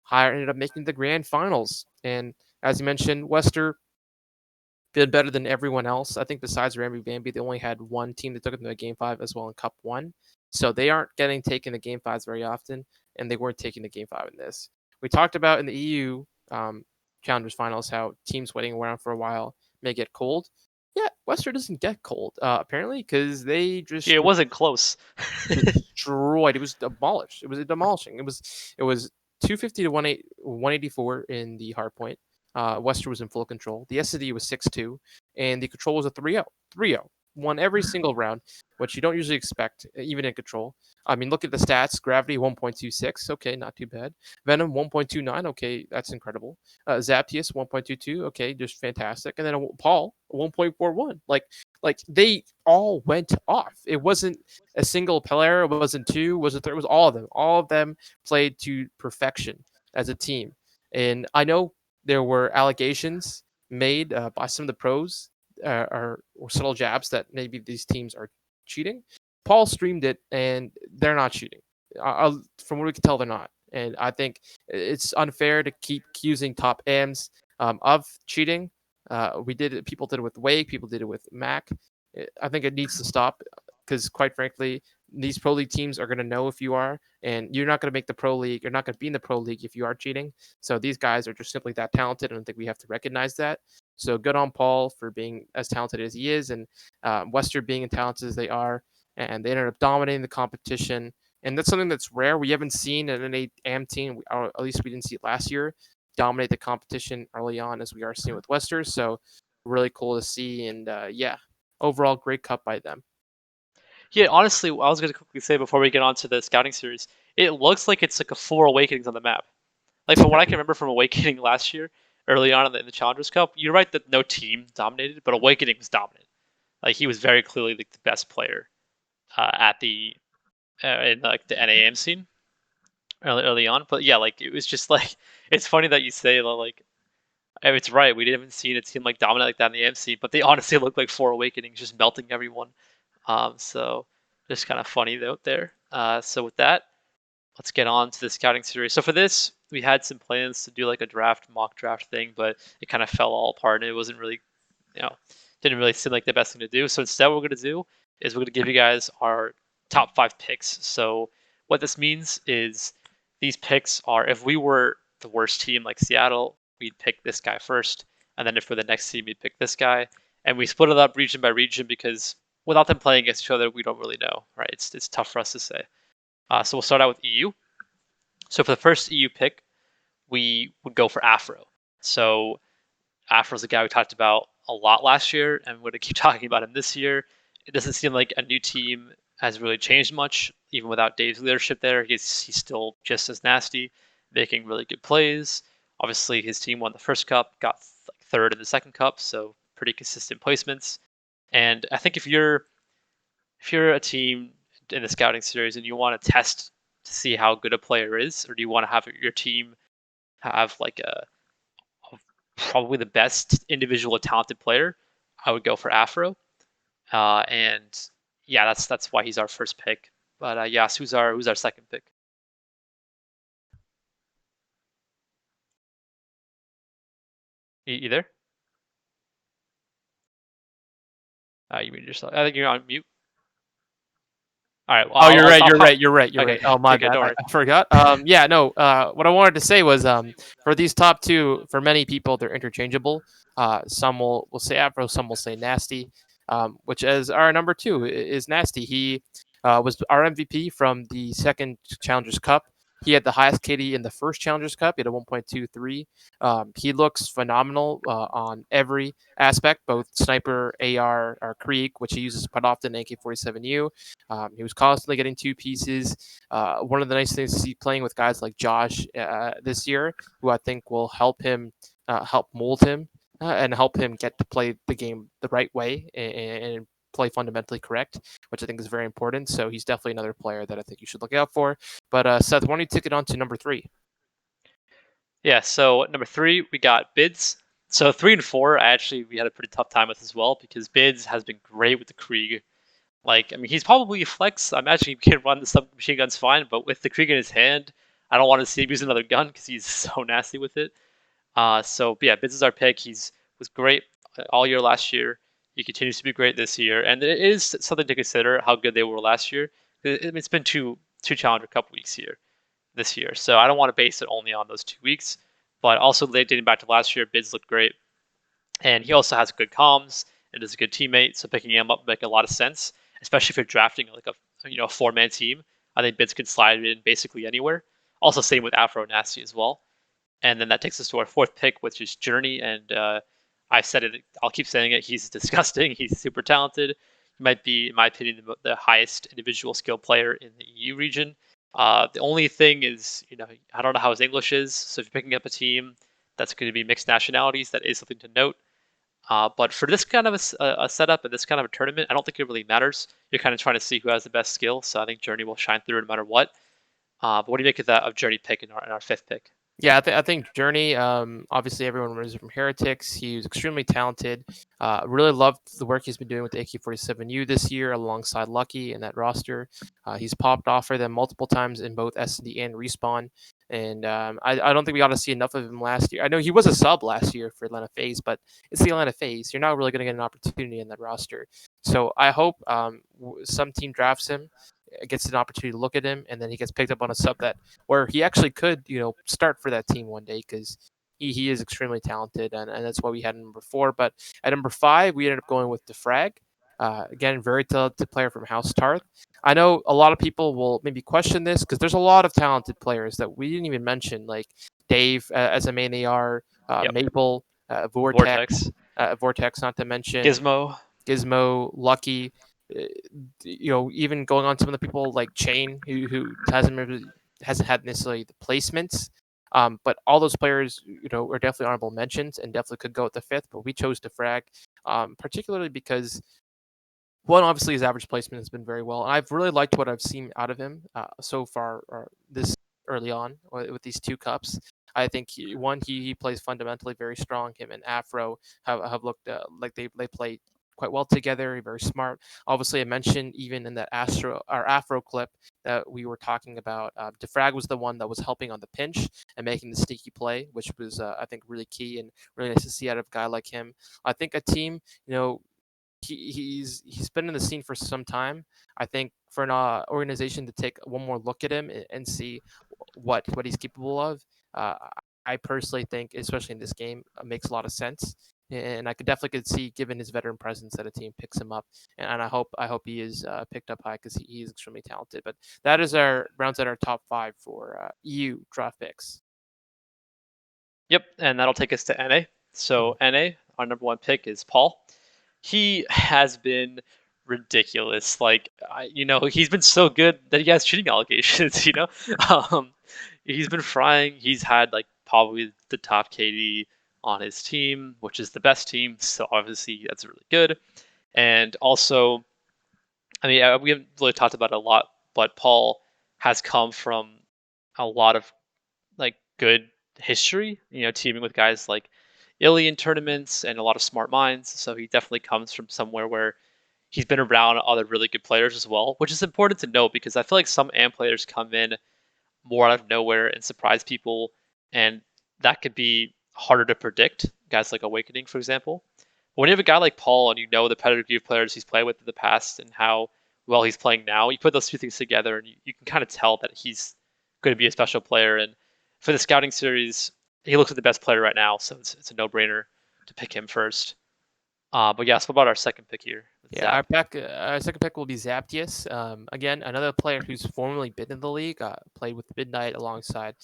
B: Higher ended up making the grand finals. And as you mentioned, Wester did better than everyone else. I think besides Ramby Bambi, they only had one team that took it to the game 5 as well in Cup 1. So they aren't getting taken to game 5s very often, and they weren't taking the game 5 in this. We talked about in the EU Challengers Finals how teams waiting around for a while may get cold. Yeah, Wester doesn't get cold, apparently, because they
A: Yeah,
B: just
A: it wasn't close.
B: destroyed. It was demolished. It was demolishing. It was 250 to 184 in the hard point. Wester was in full control. The SD was 6-2, and the control was a 3-0. 3-0. Won every single round, which you don't usually expect, even in control. I mean, look at the stats. Gravity 1.26. Okay, not too bad. Venom 1.29. Okay, that's incredible. Zaptius 1.22. Okay, just fantastic. And then Paul 1.41. Like they all went off. It wasn't a single player. It wasn't two. It wasn't three. It was all of them. All of them played to perfection as a team. And I know there were allegations made by some of the pros or subtle jabs that maybe these teams are cheating. Paul streamed it, and they're not cheating. From what we can tell, they're not. And I think it's unfair to keep accusing top AMs of cheating. We did it. People did it with Wake. People did it with Mac. I think it needs to stop because, quite frankly, these pro league teams are going to know if you are, and you're not going to make the pro league. You're not going to be in the pro league if you are cheating. So these guys are just simply that talented, and I think we have to recognize that. So good on Paul for being as talented as he is, and Wester being as talented as they are, and they ended up dominating the competition. And that's something that's rare. We haven't seen an AM team, or at least we didn't see it last year, dominate the competition early on as we are seeing with Wester. So really cool to see, and yeah, overall great cup by them.
A: Yeah, honestly, I was going to quickly say before we get on to the scouting series, it looks like it's like a 4 Awakenings on the map. Like from what I can remember from Awakening last year, early on in the Challengers Cup, you're right that no team dominated, but Awakening was dominant. Like he was very clearly like the best player at the in like the NAM scene early on. But yeah, like it was just like it's funny that you say that like it's right. We haven't seen a team like dominate like that in the AMC, but they honestly look like 4 Awakenings, just melting everyone. So just kind of funny though there. So with that, let's get on to the scouting series. So for this, we had some plans to do like a draft, mock draft thing, but it kind of fell all apart, and it wasn't really, you know, didn't really seem like the best thing to do. So instead, what we're gonna do is we're gonna give you guys our top 5 picks. So what this means is these picks are if we were the worst team like Seattle, we'd pick this guy first, and then if we're the next team, we'd pick this guy, and we split it up region by region because without them playing against each other, we don't really know, right? It's tough for us to say. So we'll start out with EU. So for the first EU pick, we would go for Afro. So Afro's a guy we talked about a lot last year, and we're going to keep talking about him this year. It doesn't seem like a new team has really changed much, even without Dave's leadership there. He's still just as nasty, making really good plays. Obviously, his team won the first cup, got third in the second cup, so pretty consistent placements. And I think if you're a team in the scouting series and you want to test to see how good a player is, or do you want to have your team have like probably the best individual talented player, I would go for Afro. And yeah, that's why he's our first pick. But yes, who's our second pick? You there? You muted yourself. I think you're on mute. All right. Well,
B: Oh, you're right.
A: I'll
B: You're
A: pop.
B: right. You're right. You're
A: Okay.
B: right. Oh, my
A: Okay. Good.
B: bad.
A: Don't
B: I,
A: worry.
B: I forgot. Yeah. No. What I wanted to say was, for these top two, for many people, they're interchangeable. Some will say Afro, some will say Nasty. Which as our number two is Nasty. He was our MVP from the second Challengers Cup. He had the highest KD in the first Challengers Cup. He had a 1.23. He looks phenomenal on every aspect, both sniper, AR, or Krieg, which he uses quite often, AK-47U. He was constantly getting two pieces. One of the nice things to see playing with guys like Josh this year, who I think will help mold him, and help him get to play the game the right way and play fundamentally correct, which I think is very important. So he's definitely another player that I think you should look out for. But Seth, why don't you take it on to number three?
A: Yeah. So number three, we got Bids. So 3 and 4, we had a pretty tough time with as well because Bids has been great with the Krieg. Like, I mean, he's probably a flex. I imagine he can run the submachine guns fine, but with the Krieg in his hand, I don't want to see him use another gun because he's so nasty with it. So yeah, Bids is our pick. He's was great all year last year. He continues to be great this year, and it is something to consider how good they were last year. It's been two Challenger Cup weeks here this year, so I don't want to base it only on those 2 weeks. But also, dating back to last year, Bids looked great, and he also has good comms and is a good teammate. So picking him up make a lot of sense, especially if you're drafting like a 4-man team. I think Bids could slide in basically anywhere. Also, same with Afro Nasty as well. And then that takes us to our fourth pick, which is Journey. And I said it, I'll keep saying it. He's disgusting. He's super talented. He might be, in my opinion, the highest individual skill player in the EU region. The only thing is, I don't know how his English is. So if you're picking up a team that's going to be mixed nationalities, that is something to note. But for this kind of a setup and this kind of a tournament, I don't think it really matters. You're kind of trying to see who has the best skill. So I think Journey will shine through no matter what. But what do you make of that of Journey pick in our fifth pick?
B: Yeah, I think Journey. Obviously, everyone remembers him from Heretics. He was extremely talented. Really loved the work he's been doing with the AK-47U this year, alongside Lucky in that roster. He's popped off for them multiple times in both S&D and Respawn. And I don't think we got to see enough of him last year. I know he was a sub last year for Atlanta FaZe, but it's the Atlanta FaZe. You're not really going to get an opportunity in that roster. So I hope some team drafts him, gets an opportunity to look at him, and then he gets picked up on a sub that where he actually could, start for that team one day because he is extremely talented, and that's why we had him number four. But at number five, we ended up going with Defrag. Again, very talented player from House Tarth. I know a lot of people will maybe question this because there's a lot of talented players that we didn't even mention, like Dave as a main AR,
A: Yep.
B: Maple, Vortex,
A: Vortex,
B: Vortex, not to mention
A: Gizmo.
B: Gizmo, Lucky, uh, even going on some of the people like Chain, who hasn't had necessarily the placements. But all those players, are definitely honorable mentions and definitely could go at the fifth. But we chose to frag, particularly because one, obviously his average placement has been very well, and I've really liked what I've seen out of him so far this early on with these 2 cups. I think he plays fundamentally very strong. Him and Afro have looked like they play quite well together, very smart. Obviously, I mentioned even in that Afro clip that we were talking about, Defrag was the one that was helping on the pinch and making the sneaky play, which was I think really key and really nice to see out of a guy like him. I think a team, he's been in the scene for some time. I think for an organization to take one more look at him and see what he's capable of, uh, I personally think, especially in this game, makes a lot of sense. And I could see, given his veteran presence, that a team picks him up. And I hope he is picked up high because he is extremely talented. But that is our rounds at our top five for EU draft picks.
A: Yep, and that'll take us to NA.
B: Mhm.
A: So NA, our number one pick is Paul. He has been ridiculous. He's been so good that he has cheating allegations. um, he's been frying. He's had like probably the top KD on his team, which is the best team. So obviously that's really good. And also, I mean, we haven't really talked about it a lot, but Paul has come from a lot of like good history, teaming with guys like Illy in tournaments and a lot of smart minds. So he definitely comes from somewhere where he's been around other really good players as well, which is important to know because I feel like some AM players come in more out of nowhere and surprise people, and that could be harder to predict. Guys like Awakening, for example. But when you have a guy like Paul and you know the pedigree of players he's played with in the past and how well he's playing now, you put those two things together and you can kind of tell that he's going to be a special player. And for the scouting series, he looks like the best player right now, so it's a no-brainer to pick him first. But yes, what about our second pick here with
B: Yeah,
A: Zap?
B: our second pick will be Zaptius. Again, another player who's formerly been in the league, played with Midnight alongside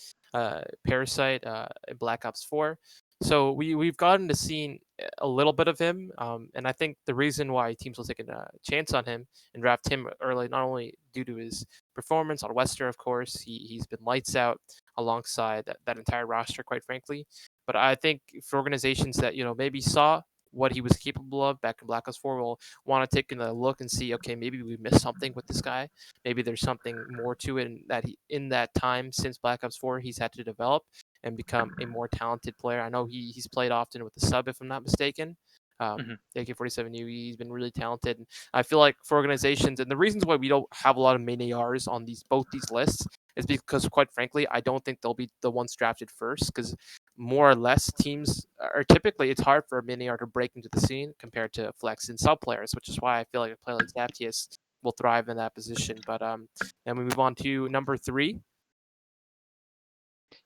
B: Parasite in Black Ops 4. So we've gotten to see a little bit of him, and I think the reason why teams will take a chance on him and draft him early, not only due to his performance on Wester, of course, he's been lights out alongside that entire roster, quite frankly. But I think for organizations that maybe saw what he was capable of back in Black Ops 4 will want to take a look and see, okay, maybe we missed something with this guy. Maybe there's something more to it, and that in that time since Black Ops 4, he's had to develop and become a more talented player. I know he's played often with the sub, if I'm not mistaken.
A: Hmm.
B: AK-47U, he's been really talented. And I feel like for organizations, and the reasons why we don't have a lot of main ARs on both these lists is because, quite frankly, I don't think they'll be the ones drafted first because more or less teams are typically, it's hard for a mini to break into the scene compared to flex and sub players, which is why I feel like a player like Zaptius will thrive in that position. But then we move on to number three.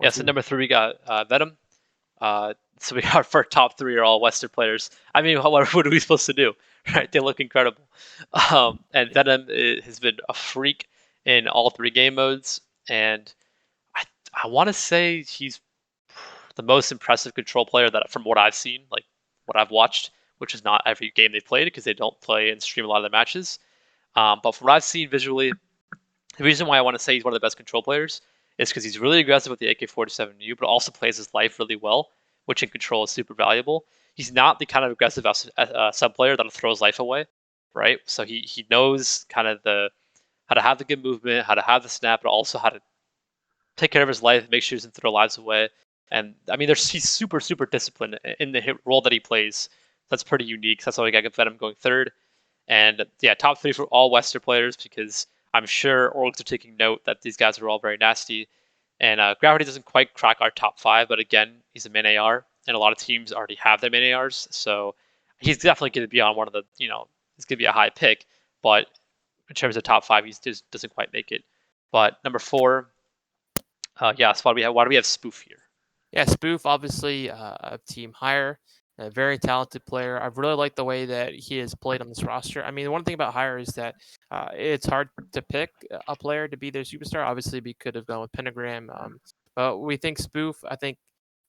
A: Yeah,
B: What's
A: so
B: your
A: number three we got Venom. So we got for top three are all Western players. I mean, what are we supposed to do, right? They look incredible. And Venom has been a freak in all three game modes, and I I want to say he's the most impressive control player that from what I've seen, like what I've watched, which is not every game they played because they don't play and stream a lot of their matches. But from what I've seen visually, the reason why I want to say he's one of the best control players is because he's really aggressive with the AK-47U, but also plays his life really well, which in control is super valuable. He's not the kind of aggressive sub player that'll throw his life away, right? So he knows kind of the how to have the good movement, how to have the snap, but also how to take care of his life, make sure he doesn't throw lives away. And I mean, he's super disciplined in the role that he plays. That's pretty unique. That's why I got Venom going third. And yeah, top three for all Western players because I'm sure orgs are taking note that these guys are all very nasty. And Gravity doesn't quite crack our top five, but again, he's a main AR, and a lot of teams already have their main ARs, so he's definitely going to be on one of the, he's going to be a high pick, but in terms of top five, he just doesn't quite make it. But number four, yeah, so why do we have Spoof here?
B: Yeah, Spoof, obviously a team hire, a very talented player. I really like the way that he has played on this roster. I mean, the one thing about hire is that it's hard to pick a player to be their superstar. Obviously, we could have gone with Pentagram, but we think Spoof, I think,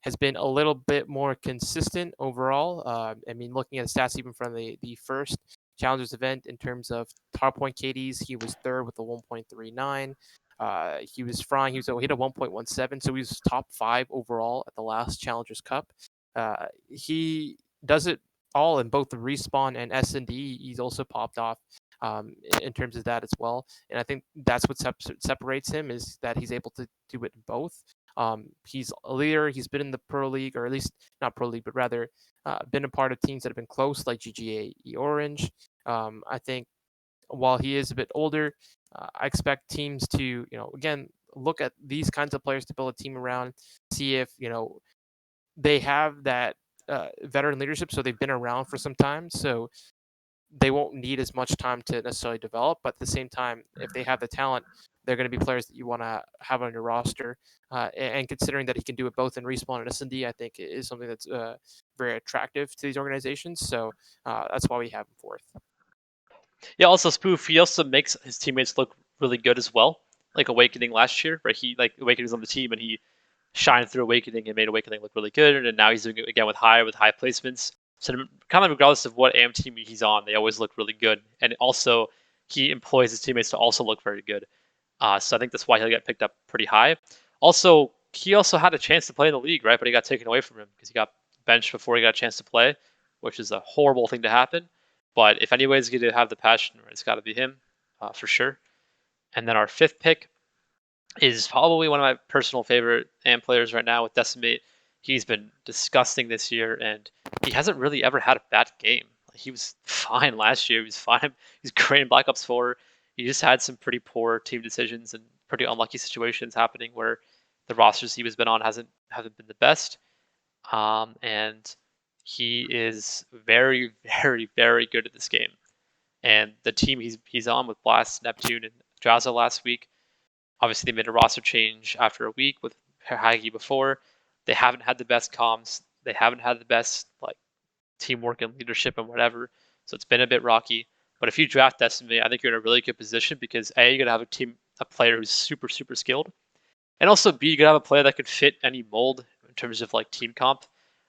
B: has been a little bit more consistent overall. I mean, looking at the stats even from the first Challengers event in terms of top point KDs, he was third with a 1.39. He was frying. He had a 1.17, so he was top five overall at the last Challengers Cup. He does it all in both the respawn and S&D. He's also popped off in terms of that as well. And I think that's what separates him is that he's able to do it in both. He's a leader. He's been in the pro league, or at least not pro league, but rather been a part of teams that have been close, like GGA Orange. I think while he is a bit older, I expect teams to, again, look at these kinds of players to build a team around, see if, they have that veteran leadership. So they've been around for some time. So they won't need as much time to necessarily develop. But at the same time, if they have the talent, they're going to be players that you want to have on your roster. And considering that he can do it both in respawn and S&D, I think it is something that's very attractive to these organizations. So that's why we have him fourth.
A: Yeah, also Spoof, he also makes his teammates look really good as well. Like Awakening last year, right? He like Awakening was on the team and he shined through Awakening and made Awakening look really good. And now he's doing it again with high placements. So kind of regardless of what AM team he's on, they always look really good. And also he employs his teammates to also look very good. So I think that's why he'll get picked up pretty high. Also, he also had a chance to play in the league, right? But he got taken away from him because he got benched before he got a chance to play, which is a horrible thing to happen. But if anybody's going to have the passion, it's got to be him, for sure. And then our fifth pick is probably one of my personal favorite AM players right now with Decimate. He's been disgusting this year, and he hasn't really ever had a bad game. He was fine last year. He was fine. He's great in Black Ops 4. He just had some pretty poor team decisions and pretty unlucky situations happening where the rosters he was been on haven't been the best. And he is very, very, very good at this game. And the team he's on with Blast, Neptune, and Jazza last week, obviously they made a roster change after a week with Hagi before. They haven't had the best comms. They haven't had the best like teamwork and leadership and whatever. So it's been a bit rocky. But if you draft Destiny, I think you're in a really good position because A, you're gonna have a player who's super, super skilled. And also B, you're gonna have a player that could fit any mold in terms of like team comp.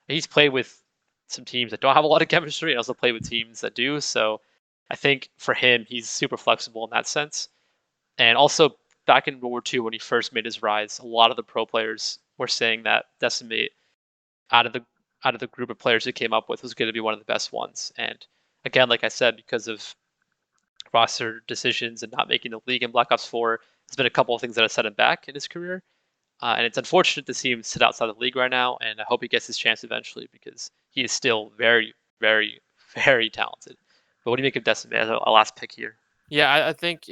A: And he's played with some teams that don't have a lot of chemistry and also played with teams that do. So I think for him, he's super flexible in that sense. And also back in World War II when he first made his rise, a lot of the pro players were saying that Decimate out of the out of the group of players he came up with was going to be one of the best ones. And again, like I said, because of roster decisions and not making the league in Black Ops 4, there's been a couple of things that have set him back in his career. And it's unfortunate to see him sit outside the league right now. And I hope he gets his chance eventually because he is still very, very, very talented. But what do you make of Decimate as a last pick here?
B: Yeah, I think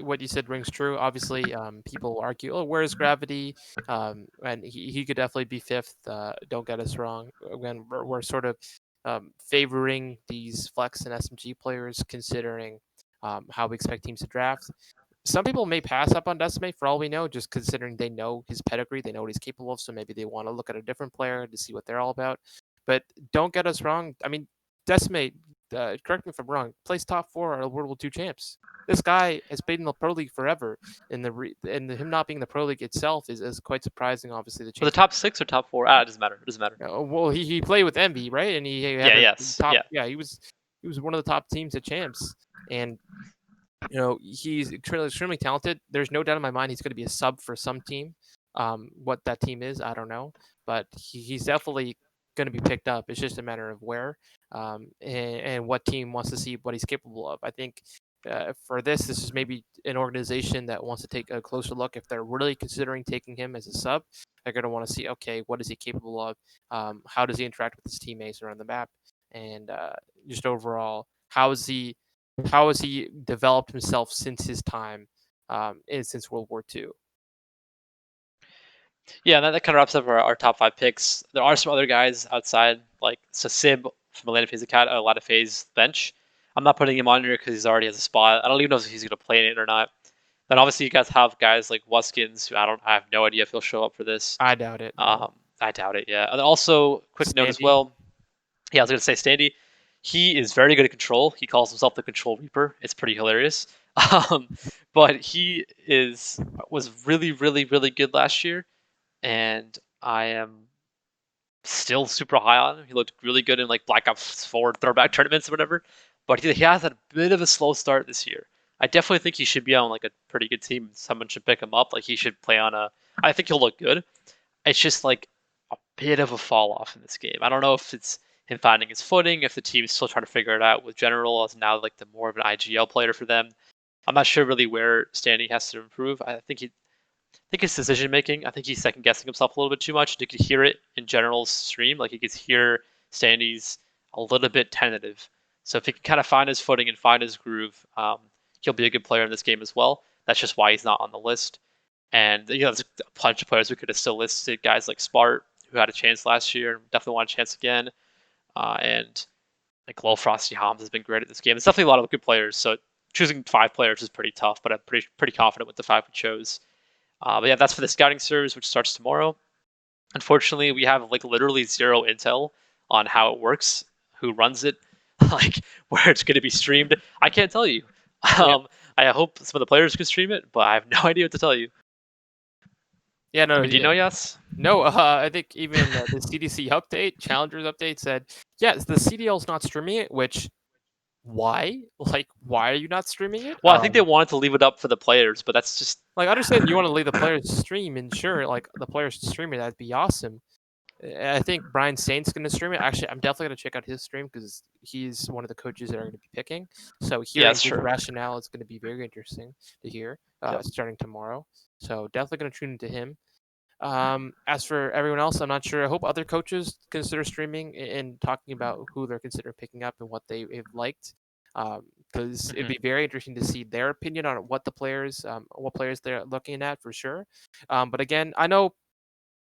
B: what you said rings true. Obviously, people argue, "Oh, where's Gravity?" And he could definitely be fifth. Don't get us wrong. Again, we're sort of favoring these flex and SMG players, considering how we expect teams to draft. Some people may pass up on Decimate for all we know, just considering they know his pedigree, they know what he's capable of. So maybe they want to look at a different player to see what they're all about. But don't get us wrong. I mean, Decimate, correct me if I'm wrong, plays top four are World War II champs. This guy has played in the pro league forever, and him not being in the pro league itself is quite surprising. Obviously, the
A: For the
B: chances.
A: top six or top four? Ah, it doesn't matter. It doesn't matter.
B: Well, he played with Envy, right? And he had
A: Yeah.
B: a
A: Yes.
B: top.
A: Yeah.
B: Yeah, he was one of the top teams at champs, and he's extremely talented. There's no doubt in my mind he's going to be a sub for some team. What that team is, I don't know, but he's definitely going to be picked up. It's just a matter of where, and what team wants to see what he's capable of. I think for this is maybe an organization that wants to take a closer look. If they're really considering taking him as a sub, they're going to want to see, okay, what is he capable of? How does he interact with his teammates around the map? And just overall, how has he developed himself since his time and since World War II?
A: Yeah, that kind of wraps up our top five picks. There are some other guys outside, like Sasib from Atlanta Phase Academy, Atlanta Phase bench. I'm not putting him on here because he's already has a spot. I don't even know if he's going to play in it or not. Then obviously you guys have guys like Wuskins, who I have no idea if he'll show up for this.
B: I doubt it. No.
A: I doubt it. Yeah, and then also quick note as
B: Standy.
A: well. Yeah, I was going to say Standy. He is very good at control. He calls himself the Control Reaper. It's pretty hilarious. Um, but he was really, really, really good last year and I am still super high on him. He looked really good in like Black Ops 4 throwback tournaments or whatever, but he has had a bit of a slow start this year. I definitely think he should be on like a pretty good team. Someone should pick him up. Like he should play on a. I think he'll look good. It's just like a bit of a fall off in this game. I don't know if it's him finding his footing, if the team's still trying to figure it out with General as now like the more of an IGL player for them. I'm not sure really where Standing has to improve. I think think his decision making. I think he's second guessing himself a little bit too much. You could hear it in general's stream, like you could hear Standy's a little bit tentative. So if he can kind of find his footing and find his groove, he'll be a good player in this game as well. That's just why he's not on the list. And there's a bunch of players we could have still listed. Guys like Smart, who had a chance last year, and definitely want a chance again. And like Low Frosty Homs has been great at this game. It's definitely a lot of good players. So choosing 5 players is pretty tough, but I'm pretty confident with the 5 we chose. But yeah, that's for the scouting service, which starts tomorrow. Unfortunately, we have like literally zero intel on how it works, who runs it, like where it's going to be streamed. I can't tell you.
B: Yeah.
A: Um, I hope some of the players can stream it, but I have no idea what to tell you.
B: Yeah,
A: I
B: no,
A: mean, do you
B: yeah.
A: know? Yes.
B: No, I think even the CDC update, Challengers update said, yes, the CDL's not streaming it, which why? Like, why are you not streaming it?
A: Well, I think they wanted to leave it up for the players, but that's just
B: Like, I understand you want to leave the players stream, and sure, like the players stream it, that'd be awesome. I think Brian Saint's going to stream it. Actually, I'm definitely going to check out his stream because he's one of the coaches that are going to be picking. So
A: yeah,
B: hearing
A: that's
B: his
A: true.
B: rationale is going to be very interesting to hear
A: Yep.
B: starting tomorrow. So definitely going to tune into him. As for everyone else, I'm not sure. I hope other coaches consider streaming and talking about who they're considering picking up and what they've liked. Because it'd
A: Hmm.
B: be very interesting to see their opinion on what players they're looking at for sure. But again, I know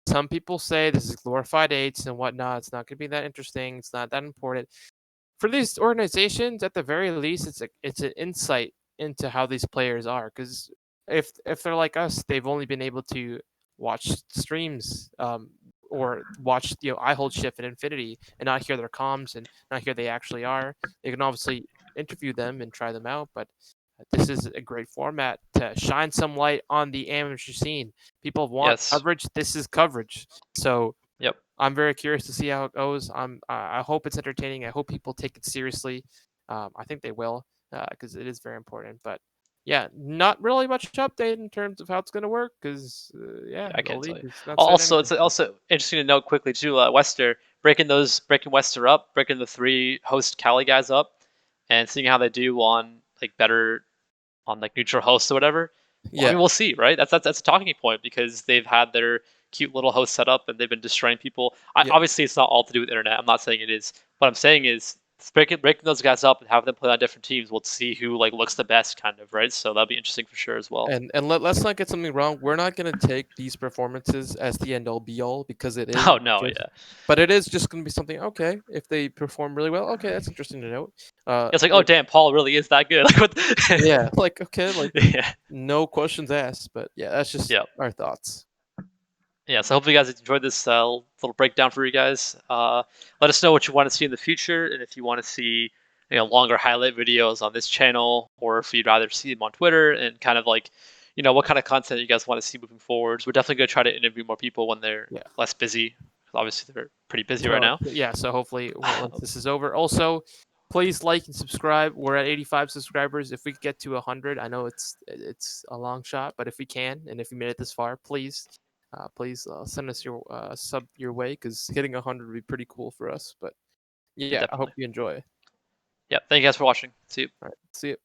B: some people say this is glorified eights and whatnot. It's not going to be that interesting. It's not that important for these organizations. At the very least, it's an insight into how these players are. Because if they're like us, they've only been able to watch streams or watch I hold shift and infinity and not hear their comms and not hear they actually are. They can obviously interview them and try them out, but this is a great format to shine some light on the amateur scene. People want
A: Yes.
B: coverage. This is coverage. So
A: Yep.
B: I'm very curious to see how it goes. I hope it's entertaining. I hope people take it seriously. I think they will because it is very important. But yeah, not really much update in terms of how it's going to work because yeah,
A: Yeah, I
B: the
A: can't tell
B: league
A: you.
B: is not saying
A: Also,
B: anything.
A: it's also interesting to note quickly too. Wester breaking Wester up, breaking the 3 host Cali guys up, and seeing how they do on like better on like neutral hosts or whatever. Well, I
B: Yeah,
A: mean, we'll see, right? That's a talking point because they've had their cute little host set up and they've been destroying people.
B: yeah.
A: Obviously, it's not all to do with internet. I'm not saying it is. What I'm saying is breaking those guys up and having them play on different teams. We'll see who like looks the best, kind of, right? So that'll be interesting for sure as well.
B: And let's not get something wrong. We're not going to take these performances as the end all be all because it is
A: Oh no,
B: just,
A: yeah,
B: but it is just going to be something. Okay, if they perform really well, okay, that's interesting to note.
A: it's like, oh
B: If
A: damn, Paul really is that good. Like what?
B: Yeah, like okay, like
A: Yeah,
B: no questions asked. But yeah, that's just
A: yeah.
B: our thoughts.
A: Yeah, so hopefully you guys enjoyed this little breakdown for you guys. Let us know what you want to see in the future, and if you want to see longer highlight videos on this channel, or if you'd rather see them on Twitter, and kind of like what kind of content you guys want to see moving forwards. We're definitely going to try to interview more people when they're
B: Yeah.
A: less busy. 'Cause obviously, they're pretty busy right
B: So
A: now.
B: yeah, so hopefully once this is over, also please like and subscribe. We're at 85 subscribers. If we get to 100, I know it's a long shot, but if we can, and if you made it this far, please send us your sub your way because hitting 100 would be pretty cool for us. But
A: Yeah,
B: yeah, I hope
A: definitely.
B: you enjoy.
A: Yeah, thank you guys for watching. See you.
B: All right, see you.